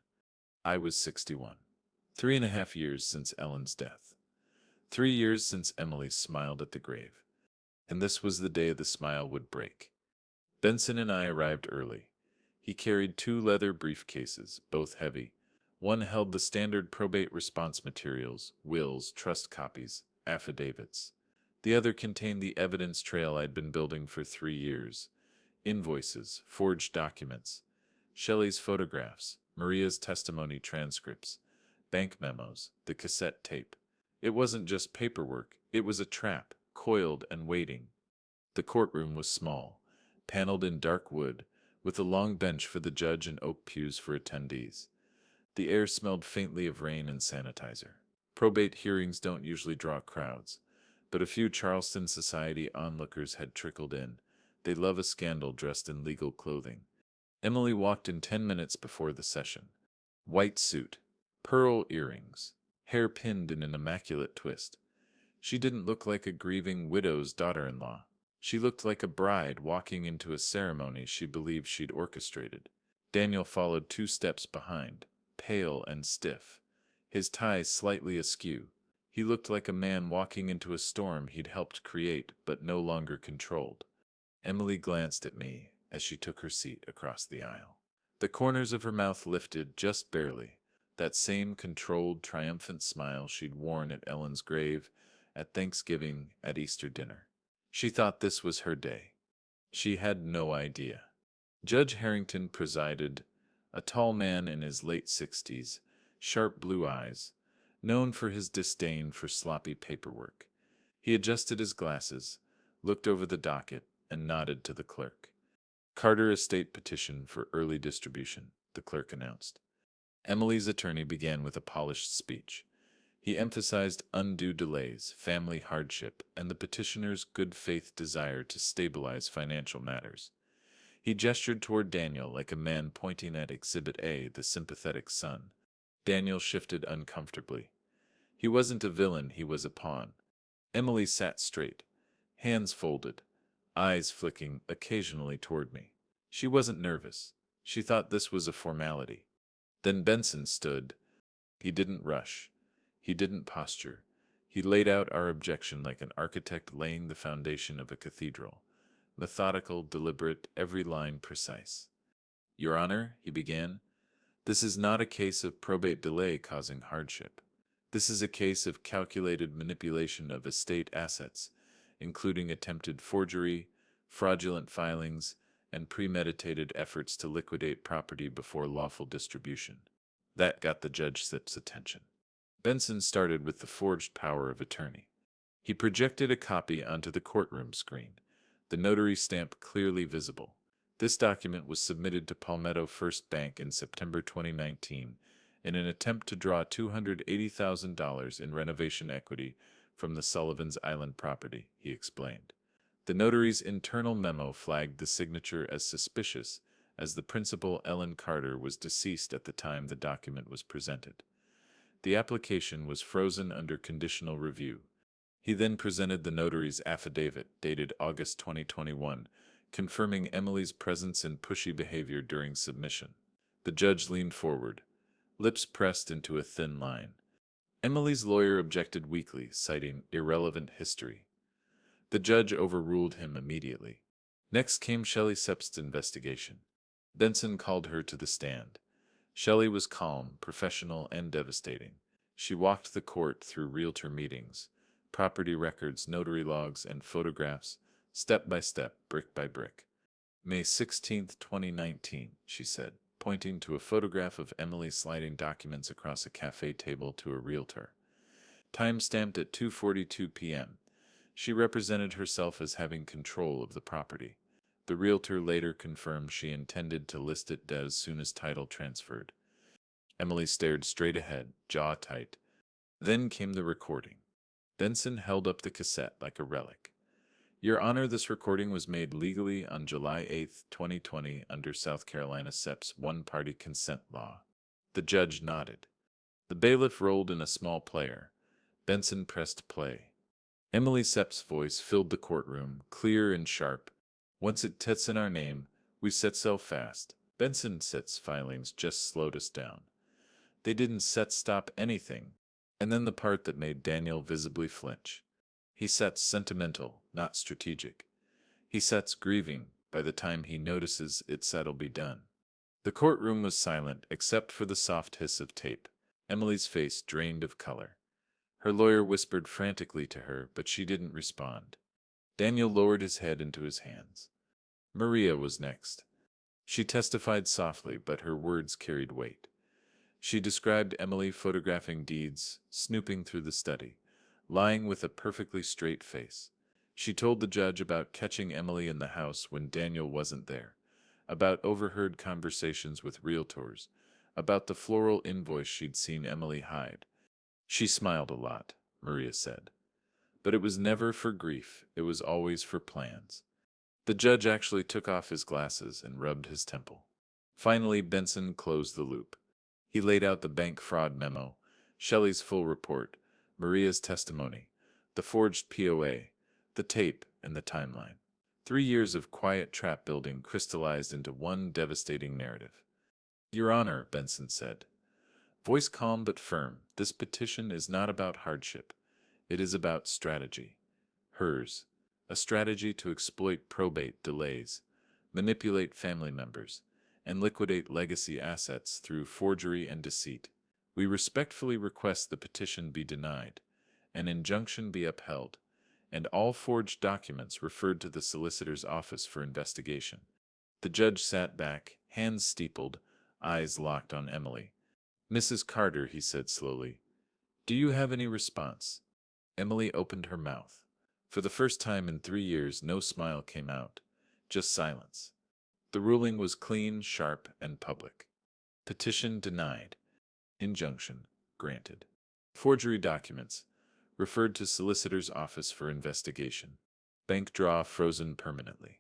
I was 61. 3.5 years since Ellen's death. 3 years since Emily smiled at the grave. And this was the day the smile would break. Benson and I arrived early. He carried 2 leather briefcases, both heavy. One held the standard probate response materials, wills, trust copies, affidavits. The other contained the evidence trail I'd been building for 3 years. Invoices, forged documents, Shelley's photographs, Maria's testimony transcripts, bank memos, the cassette tape. It wasn't just paperwork, it was a trap, coiled and waiting. The courtroom was small, paneled in dark wood, with a long bench for the judge and oak pews for attendees. The air smelled faintly of rain and sanitizer. Probate hearings don't usually draw crowds, but a few Charleston society onlookers had trickled in. They love a scandal dressed in legal clothing. Emily walked in 10 minutes before the session. White suit, pearl earrings, hair pinned in an immaculate twist. She didn't look like a grieving widow's daughter-in-law. She looked like a bride walking into a ceremony she believed she'd orchestrated. Daniel followed 2 steps behind, pale and stiff, his tie slightly askew. He looked like a man walking into a storm he'd helped create but no longer controlled. Emily glanced at me as she took her seat across the aisle. The corners of her mouth lifted just barely, that same controlled, triumphant smile she'd worn at Ellen's grave, at Thanksgiving, at Easter dinner. She thought this was her day. She had no idea. Judge Harrington presided, a tall man in his late 60s, sharp blue eyes, known for his disdain for sloppy paperwork. He adjusted his glasses, looked over the docket, and nodded to the clerk. Carter estate petition for early distribution, the clerk announced. Emily's attorney began with a polished speech. He emphasized undue delays, family hardship, and the petitioner's good faith desire to stabilize financial matters. He gestured toward Daniel like a man pointing at Exhibit A, the sympathetic son. Daniel shifted uncomfortably. He wasn't a villain, he was a pawn. Emily sat straight, hands folded, eyes flicking occasionally toward me. She wasn't nervous. She thought this was a formality. Then Benson stood. He didn't rush. He didn't posture. He laid out our objection like an architect laying the foundation of a cathedral. Methodical, deliberate, every line precise. Your Honor, he began, this is not a case of probate delay causing hardship. This is a case of calculated manipulation of estate assets, including attempted forgery, fraudulent filings, and premeditated efforts to liquidate property before lawful distribution. That got the judge's attention. Benson started with the forged power of attorney. He projected a copy onto the courtroom screen, the notary stamp clearly visible. This document was submitted to Palmetto First Bank in September 2019 in an attempt to draw $280,000 in renovation equity from the Sullivan's Island property, he explained. The notary's internal memo flagged the signature as suspicious, as the principal, Ellen Carter, was deceased at the time the document was presented. The application was frozen under conditional review. He then presented the notary's affidavit, dated August 2021, confirming Emily's presence and pushy behavior during submission. The judge leaned forward, lips pressed into a thin line. Emily's lawyer objected weakly, citing irrelevant history. The judge overruled him immediately. Next came Shelley Sepst's investigation. Benson called her to the stand. Shelley was calm, professional, and devastating. She walked the court through realtor meetings, property records, notary logs, and photographs, step by step, brick by brick. May 16th, 2019, she said, pointing to a photograph of Emily sliding documents across a cafe table to a realtor. Time stamped at 2:42 p.m. She represented herself as having control of the property. The realtor later confirmed she intended to list it as soon as title transferred. Emily stared straight ahead, jaw tight. Then came the recording. Benson held up the cassette like a relic. Your Honor, this recording was made legally on July 8, 2020 under South Carolina SEP's one-party consent law. The judge nodded. The bailiff rolled in a small player. Benson pressed play. Emily Sepp's voice filled the courtroom, clear and sharp. Once it tets in our name, we set sail fast. Benson Sett's filings just slowed us down. They didn't set stop anything. And then the part that made Daniel visibly flinch. He sets sentimental, not strategic. He sets grieving by the time he notices it said'll be done. The courtroom was silent except for the soft hiss of tape. Emily's face drained of color. Her lawyer whispered frantically to her, but she didn't respond. Daniel lowered his head into his hands. Maria was next. She testified softly, but her words carried weight. She described Emily photographing deeds, snooping through the study, lying with a perfectly straight face. She told the judge about catching Emily in the house when Daniel wasn't there, about overheard conversations with realtors, about the floral invoice she'd seen Emily hide. She smiled a lot, Maria said. But it was never for grief, it was always for plans. The judge actually took off his glasses and rubbed his temple. Finally, Benson closed the loop. He laid out the bank fraud memo, Shelley's full report, Maria's testimony, the forged POA, the tape, and the timeline. 3 years of quiet trap building crystallized into one devastating narrative. Your Honor, Benson said. Voice calm but firm, this petition is not about hardship. It is about strategy. Hers. A strategy to exploit probate delays, manipulate family members, and liquidate legacy assets through forgery and deceit. We respectfully request the petition be denied, an injunction be upheld, and all forged documents referred to the solicitor's office for investigation. The judge sat back, hands steepled, eyes locked on Emily. Mrs. Carter, he said slowly, do you have any response? Emily opened her mouth. For the first time in 3 years, no smile came out, just silence. The ruling was clean, sharp, and public. Petition denied. Injunction granted. Forgery documents referred to solicitor's office for investigation. Bank draw frozen permanently.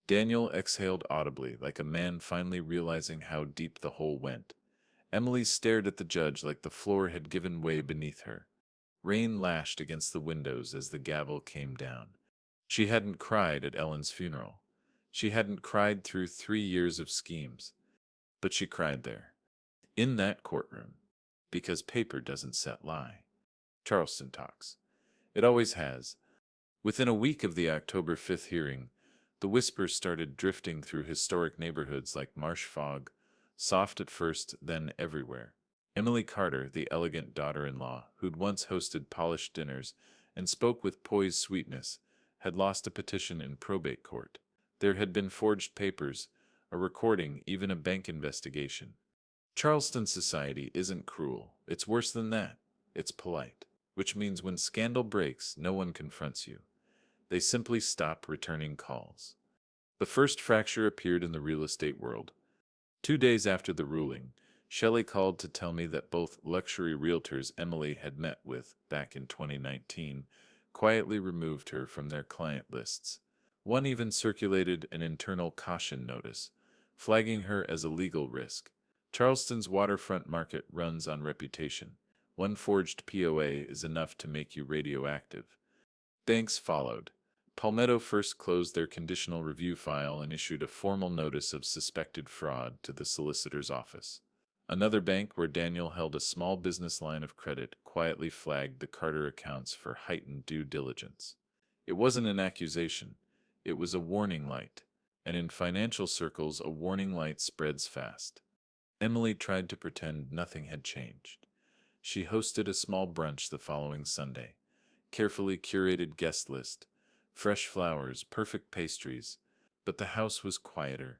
Daniel exhaled audibly, like a man finally realizing how deep the hole went. Emily stared at the judge like the floor had given way beneath her. Rain lashed against the windows as the gavel came down. She hadn't cried at Ellen's funeral. She hadn't cried through 3 years of schemes. But she cried there. In that courtroom. Because paper doesn't set lie. Charleston talks. It always has. Within a week of the October 5th hearing, the whispers started drifting through historic neighborhoods like marsh fog, soft at first, then everywhere. Emily Carter, the elegant daughter-in-law, who'd once hosted polished dinners and spoke with poised sweetness, had lost a petition in probate court. There had been forged papers, a recording, even a bank investigation. Charleston society isn't cruel. It's worse than that. It's polite, which means when scandal breaks, no one confronts you. They simply stop returning calls. The first fracture appeared in the real estate world. 2 days after the ruling, Shelley called to tell me that both luxury realtors Emily had met with back in 2019 quietly removed her from their client lists. One even circulated an internal caution notice, flagging her as a legal risk. Charleston's waterfront market runs on reputation. One forged POA is enough to make you radioactive. Banks followed. Palmetto first closed their conditional review file and issued a formal notice of suspected fraud to the solicitor's office. Another bank, where Daniel held a small business line of credit, quietly flagged the Carter accounts for heightened due diligence. It wasn't an accusation. It was a warning light. And in financial circles, a warning light spreads fast. Emily tried to pretend nothing had changed. She hosted a small brunch the following Sunday. carefully curated guest list, fresh flowers, perfect pastries. But the house was quieter.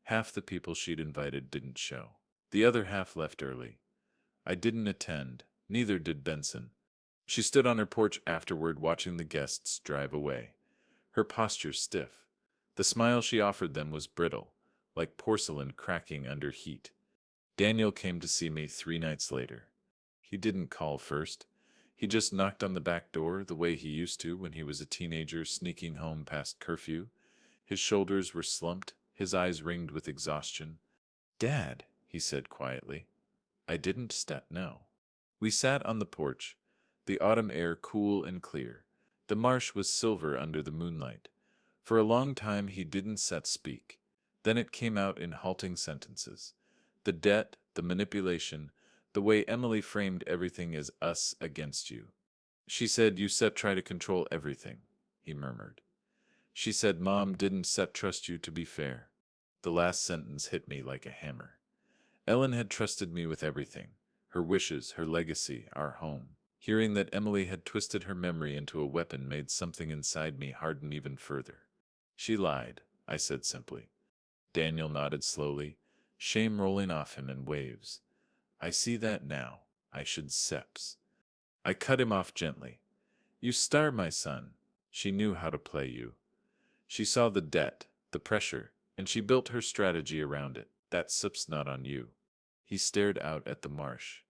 Half the people she'd invited didn't show. The other half left early. I didn't attend, neither did Benson. She stood on her porch afterward watching the guests drive away, her posture stiff. The smile she offered them was brittle, like porcelain cracking under heat. Daniel came to see me 3 nights later. He didn't call first. He just knocked on the back door the way he used to when he was a teenager sneaking home past curfew. His shoulders were slumped, his eyes ringed with exhaustion. "Dad," he said quietly. I didn't no. We sat on the porch, the autumn air cool and clear. The marsh was silver under the moonlight. For a long time he didn't speak. Then it came out in halting sentences. The debt, the manipulation, the way Emily framed everything as us against you. She said you try to control everything, he murmured. She said Mom didn't trust you to be fair. The last sentence hit me like a hammer. Ellen had trusted me with everything. Her wishes, her legacy, our home. Hearing that Emily had twisted her memory into a weapon made something inside me harden even further. She lied, I said simply. Daniel nodded slowly, shame rolling off him in waves. I see that now. I should seps. I cut him off gently. You star, my son. She knew how to play you. She saw the debt, the pressure, and she built her strategy around it. That sip's not on you. He stared out at the marsh.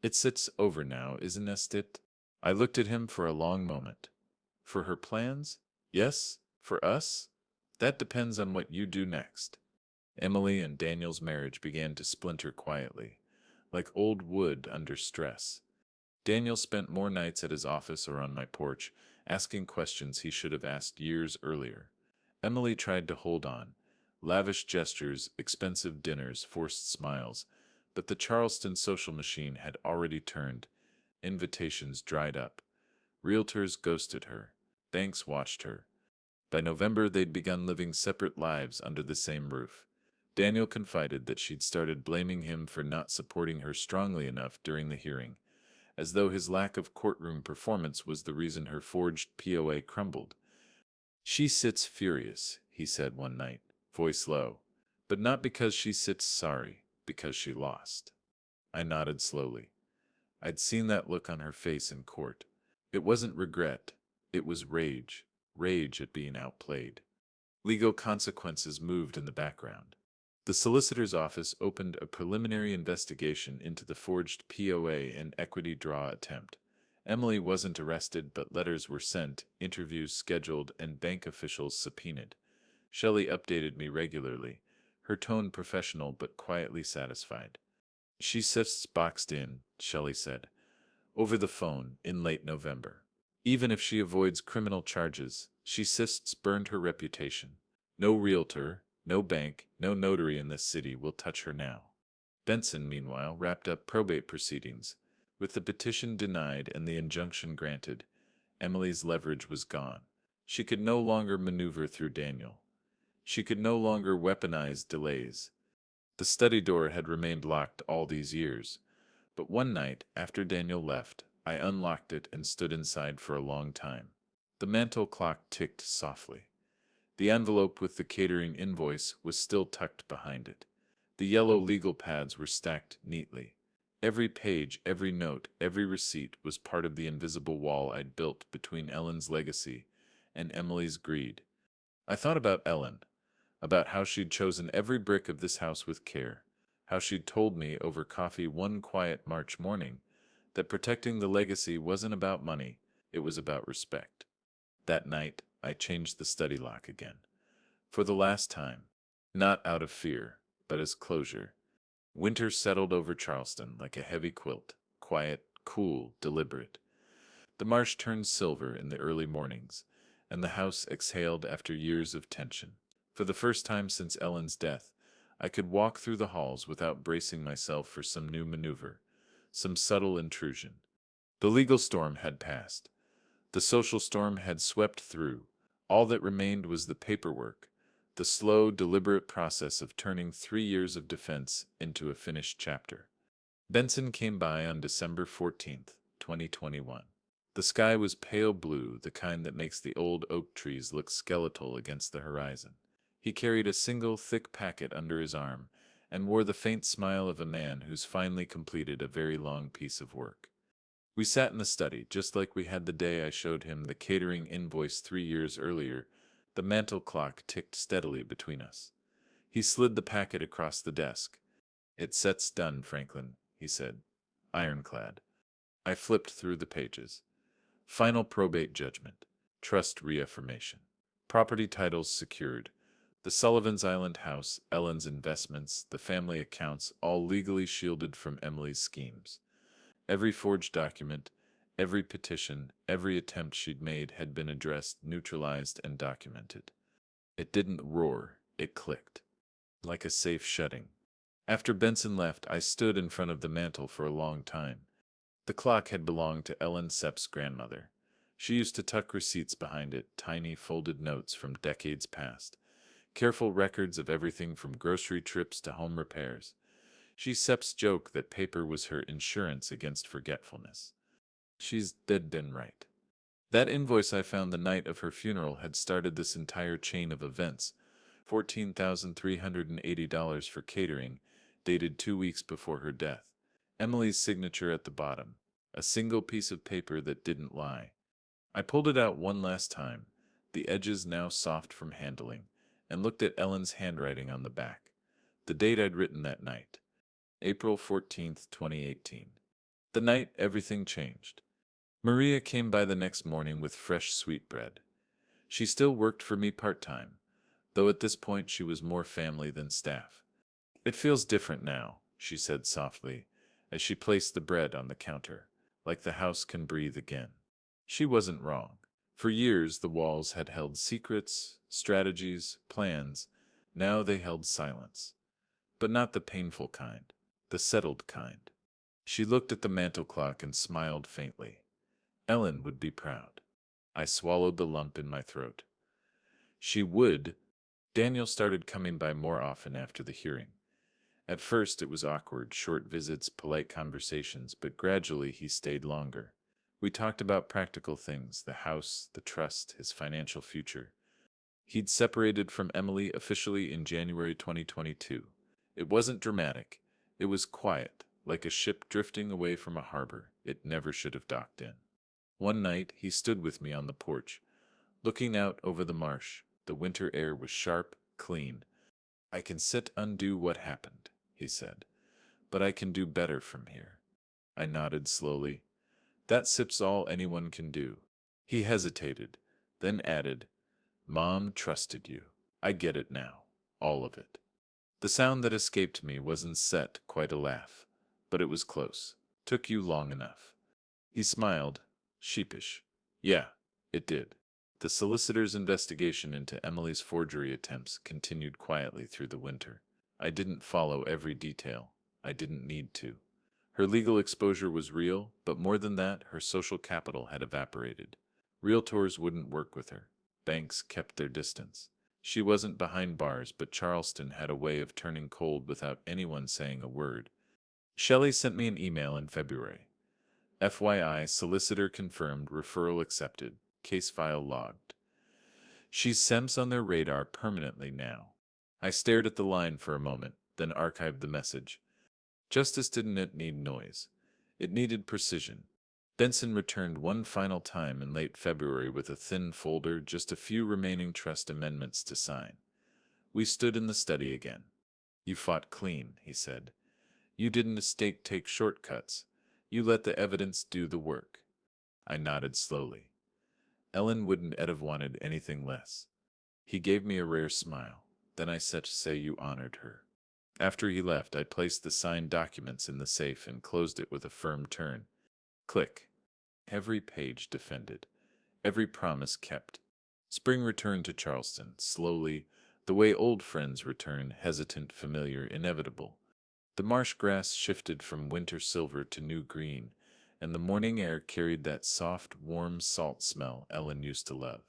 It's over now, isn't it? I looked at him for a long moment. For her plans? Yes. For us? That depends on what you do next. Emily and Daniel's marriage began to splinter quietly, like old wood under stress. Daniel spent more nights at his office or on my porch, asking questions he should have asked years earlier. Emily tried to hold on. Lavish gestures, expensive dinners, forced smiles. But the Charleston social machine had already turned. Invitations dried up. Realtors ghosted her. Banks watched her. By November, they'd begun living separate lives under the same roof. Daniel confided that she'd started blaming him for not supporting her strongly enough during the hearing, as though his lack of courtroom performance was the reason her forged POA crumbled. She sits furious, he said one night, voice low, but not because she sits sorry, because she lost. I nodded slowly. I'd seen that look on her face in court. It wasn't regret, it was rage, rage at being outplayed. Legal consequences moved in the background. The solicitor's office opened a preliminary investigation into the forged POA and equity draw attempt. Emily wasn't arrested, but letters were sent, interviews scheduled, and bank officials subpoenaed. Shelley updated me regularly, her tone professional but quietly satisfied. She sifts boxed in, Shelley said, over the phone in late November. Even if she avoids criminal charges, she sifts burned her reputation. No realtor, no bank, no notary in this city will touch her now. Benson, meanwhile, wrapped up probate proceedings. With the petition denied and the injunction granted, Emily's leverage was gone. She could no longer maneuver through Daniel. She could no longer weaponize delays. The study door had remained locked all these years, but one night, after Daniel left, I unlocked it and stood inside for a long time. The mantel clock ticked softly. The envelope with the catering invoice was still tucked behind it. The yellow legal pads were stacked neatly. Every page, every note, every receipt was part of the invisible wall I'd built between Ellen's legacy and Emily's greed. I thought about Ellen, about how she'd chosen every brick of this house with care, how she'd told me over coffee one quiet March morning that protecting the legacy wasn't about money, it was about respect. That night, I changed the study lock again. For the last time. Not out of fear, but as closure. Winter settled over Charleston like a heavy quilt, quiet, cool, deliberate. The marsh turned silver in the early mornings, and the house exhaled after years of tension. For the first time since Ellen's death, I could walk through the halls without bracing myself for some new maneuver, some subtle intrusion. The legal storm had passed. The social storm had swept through. All that remained was the paperwork, the slow, deliberate process of turning 3 years of defense into a finished chapter. Benson came by on December 14th, 2021. The sky was pale blue, the kind that makes the old oak trees look skeletal against the horizon. He carried a single thick packet under his arm and wore the faint smile of a man who's finally completed a very long piece of work. We sat in the study, just like we had the day I showed him the catering invoice 3 years earlier. The mantel clock ticked steadily between us. He slid the packet across the desk. "It sets done, Franklin," he said. "Ironclad." I flipped through the pages. Final probate judgment. Trust reaffirmation. Property titles secured. The Sullivan's Island house, Ellen's investments, the family accounts, all legally shielded from Emily's schemes. Every forged document, every petition, every attempt she'd made had been addressed, neutralized, and documented. It didn't roar, it clicked. Like a safe shutting. After Benson left, I stood in front of the mantel for a long time. The clock had belonged to Ellen Sepp's grandmother. She used to tuck receipts behind it, tiny folded notes from decades past, careful records of everything from grocery trips to home repairs. She Sepp's joke that paper was her insurance against forgetfulness. She's dead been right. That invoice I found the night of her funeral had started this entire chain of events. $14,380 for catering, dated 2 weeks before her death. Emily's signature at the bottom. A single piece of paper that didn't lie. I pulled it out one last time, the edges now soft from handling, and looked at Ellen's handwriting on the back. The date I'd written that night. April 14th, 2018. The night everything changed. Maria came by the next morning with fresh sweetbread. She still worked for me part-time, though at this point she was more family than staff. "It feels different now," she said softly, as she placed the bread on the counter, "like the house can breathe again." She wasn't wrong. For years the walls had held secrets, strategies, plans. Now they held silence. But not the painful kind, the settled kind. She looked at the mantel clock and smiled faintly. Ellen would be proud. I swallowed the lump in my throat. She would. Daniel started coming by more often after the hearing. At first it was awkward, short visits, polite conversations, but gradually he stayed longer. We talked about practical things, the house, the trust, his financial future. He'd separated from Emily officially in January 2022. It wasn't dramatic. It was quiet, like a ship drifting away from a harbor it never should have docked in. One night he stood with me on the porch, looking out over the marsh. The winter air was sharp, clean. "I can undo what happened," he said, "but I can do better from here." I nodded slowly. "That sip's all anyone can do." He hesitated, then added, "Mom trusted you. I get it now. All of it." The sound that escaped me wasn't set, quite a laugh, but it was close. "Took you long enough." He smiled, sheepish. "Yeah, it did." The solicitor's investigation into Emily's forgery attempts continued quietly through the winter. I didn't follow every detail. I didn't need to. Her legal exposure was real, but more than that, her social capital had evaporated. Realtors wouldn't work with her. Banks kept their distance. She wasn't behind bars, but Charleston had a way of turning cold without anyone saying a word. Shelley sent me an email in February. "FYI, solicitor confirmed, referral accepted, case file logged." She's SEMS on their radar permanently now. I stared at the line for a moment, then archived the message. Justice didn't need noise. It needed precision. Benson returned one final time in late February with a thin folder, just a few remaining trust amendments to sign. We stood in the study again. "You fought clean," he said. "You didn't take shortcuts. You let the evidence do the work." I nodded slowly. Ellen wouldn't have wanted anything less. He gave me a rare smile. "Then I say you honored her." After he left, I placed the signed documents in the safe and closed it with a firm turn. Click. Every page defended. Every promise kept. Spring returned to Charleston, slowly, the way old friends return, hesitant, familiar, inevitable. The marsh grass shifted from winter silver to new green, and the morning air carried that soft, warm salt smell Ellen used to love.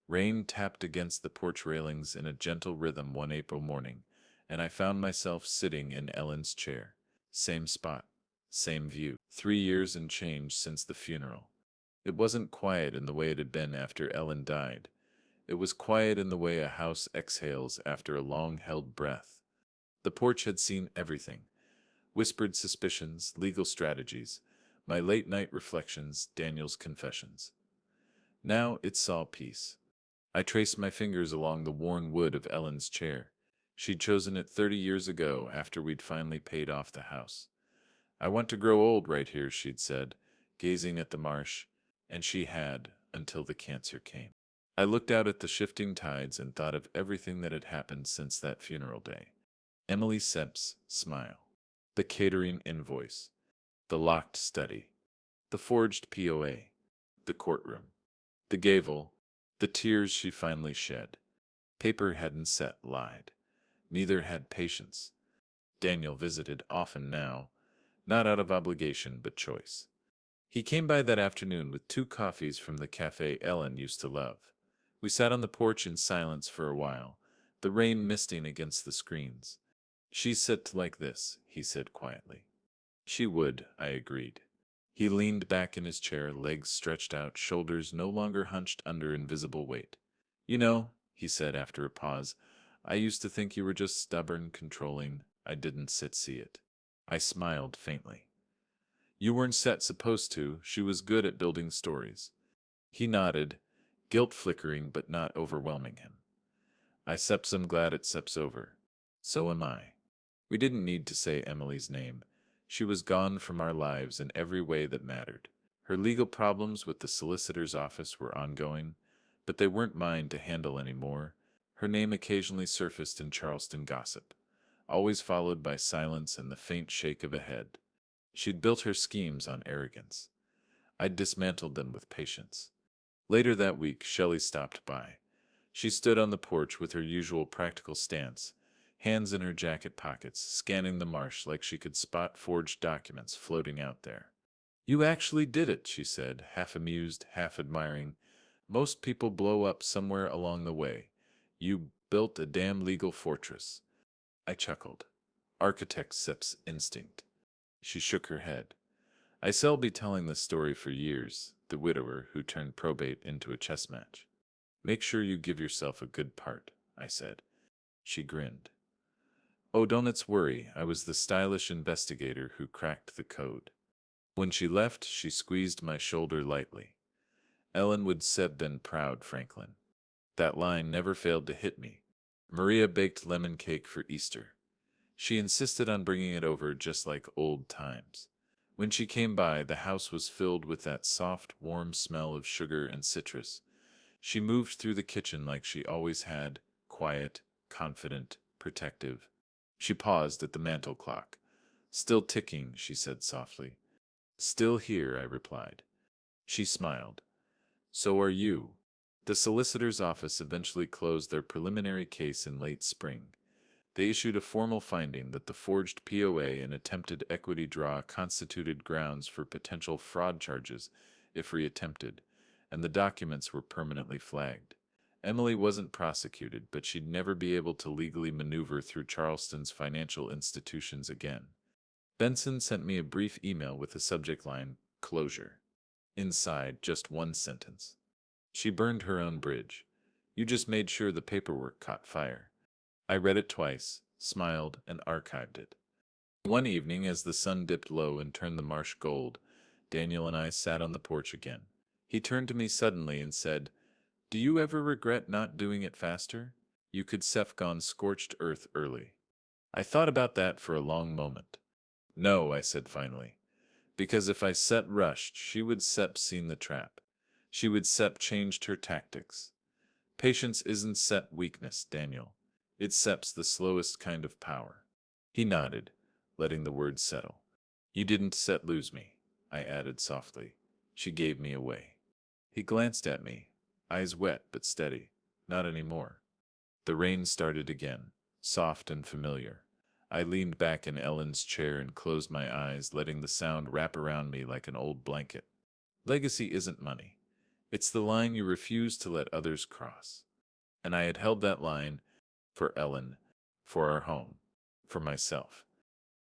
Rain tapped against the porch railings in a gentle rhythm one April morning, and I found myself sitting in Ellen's chair. Same spot, same view. 3 years and change since the funeral. It wasn't quiet in the way it had been after Ellen died. It was quiet in the way a house exhales after a long-held breath. The porch had seen everything: whispered suspicions, legal strategies, my late-night reflections, Daniel's confessions. Now it saw peace. I traced my fingers along the worn wood of Ellen's chair. She'd chosen it 30 years ago after we'd finally paid off the house. "I want to grow old right here," she'd said, gazing at the marsh, and she had, until the cancer came. I looked out at the shifting tides and thought of everything that had happened since that funeral day. Emily Sepp's smile, the catering invoice, the locked study, the forged POA, the courtroom, the gavel, the tears she finally shed. Paper hadn't set lied. Neither had patience. Daniel visited often now, not out of obligation but choice. He came by that afternoon with 2 coffees from the cafe Ellen used to love. We sat on the porch in silence for a while, the rain misting against the screens. "She said to like this," he said quietly. "She would," I agreed. He leaned back in his chair, legs stretched out, shoulders no longer hunched under invisible weight. "You know," he said after a pause, "I used to think you were just stubborn, controlling. I didn't see it." I smiled faintly. "You weren't supposed to. She was good at building stories." He nodded, guilt flickering but not overwhelming him. "I'm glad it's over." "So am I." We didn't need to say Emily's name. She was gone from our lives in every way that mattered. Her legal problems with the solicitor's office were ongoing, but they weren't mine to handle anymore. Her name occasionally surfaced in Charleston gossip, always followed by silence and the faint shake of a head. She'd built her schemes on arrogance. I'd dismantled them with patience. Later that week, Shelley stopped by. She stood on the porch with her usual practical stance, hands in her jacket pockets, scanning the marsh like she could spot forged documents floating out there. "You actually did it," she said, half amused, half admiring. "Most people blow up somewhere along the way. You built a damn legal fortress." I chuckled. Architect Sip's instinct. She shook her head. "I shall be telling this story for years, the widower who turned probate into a chess match." "Make sure you give yourself a good part," I said. She grinned. "Oh, don't worry, I was the stylish investigator who cracked the code." When she left, she squeezed my shoulder lightly. "Ellen would have been proud, Franklin." That line never failed to hit me. Maria baked lemon cake for Easter. She insisted on bringing it over just like old times. When she came by, the house was filled with that soft, warm smell of sugar and citrus. She moved through the kitchen like she always had, quiet, confident, protective. She paused at the mantel clock. "Still ticking," she said softly. "Still here," I replied. She smiled. "So are you." The solicitor's office eventually closed their preliminary case in late spring. They issued a formal finding that the forged POA and attempted equity draw constituted grounds for potential fraud charges if reattempted, and the documents were permanently flagged. Emily wasn't prosecuted, but she'd never be able to legally maneuver through Charleston's financial institutions again. Benson sent me a brief email with the subject line, "Closure." Inside, just one sentence: "She burned her own bridge. You just made sure the paperwork caught fire." I read it twice, smiled, and archived it. One evening, as the sun dipped low and turned the marsh gold, Daniel and I sat on the porch again. He turned to me suddenly and said, "Do you ever regret not doing it faster? You could have gone scorched earth early." I thought about that for a long moment. "No," I said finally, "because if I set rushed, she would seen the trap. She would changed her tactics. Patience isn't weakness, Daniel. It the slowest kind of power." He nodded, letting the words settle. "You didn't lose me," I added softly. "She gave me away." He glanced at me, eyes wet but steady. "Not anymore." The rain started again, soft and familiar. I leaned back in Ellen's chair and closed my eyes, letting the sound wrap around me like an old blanket. Legacy isn't money. It's the line you refuse to let others cross. And I had held that line for Ellen, for our home, for myself.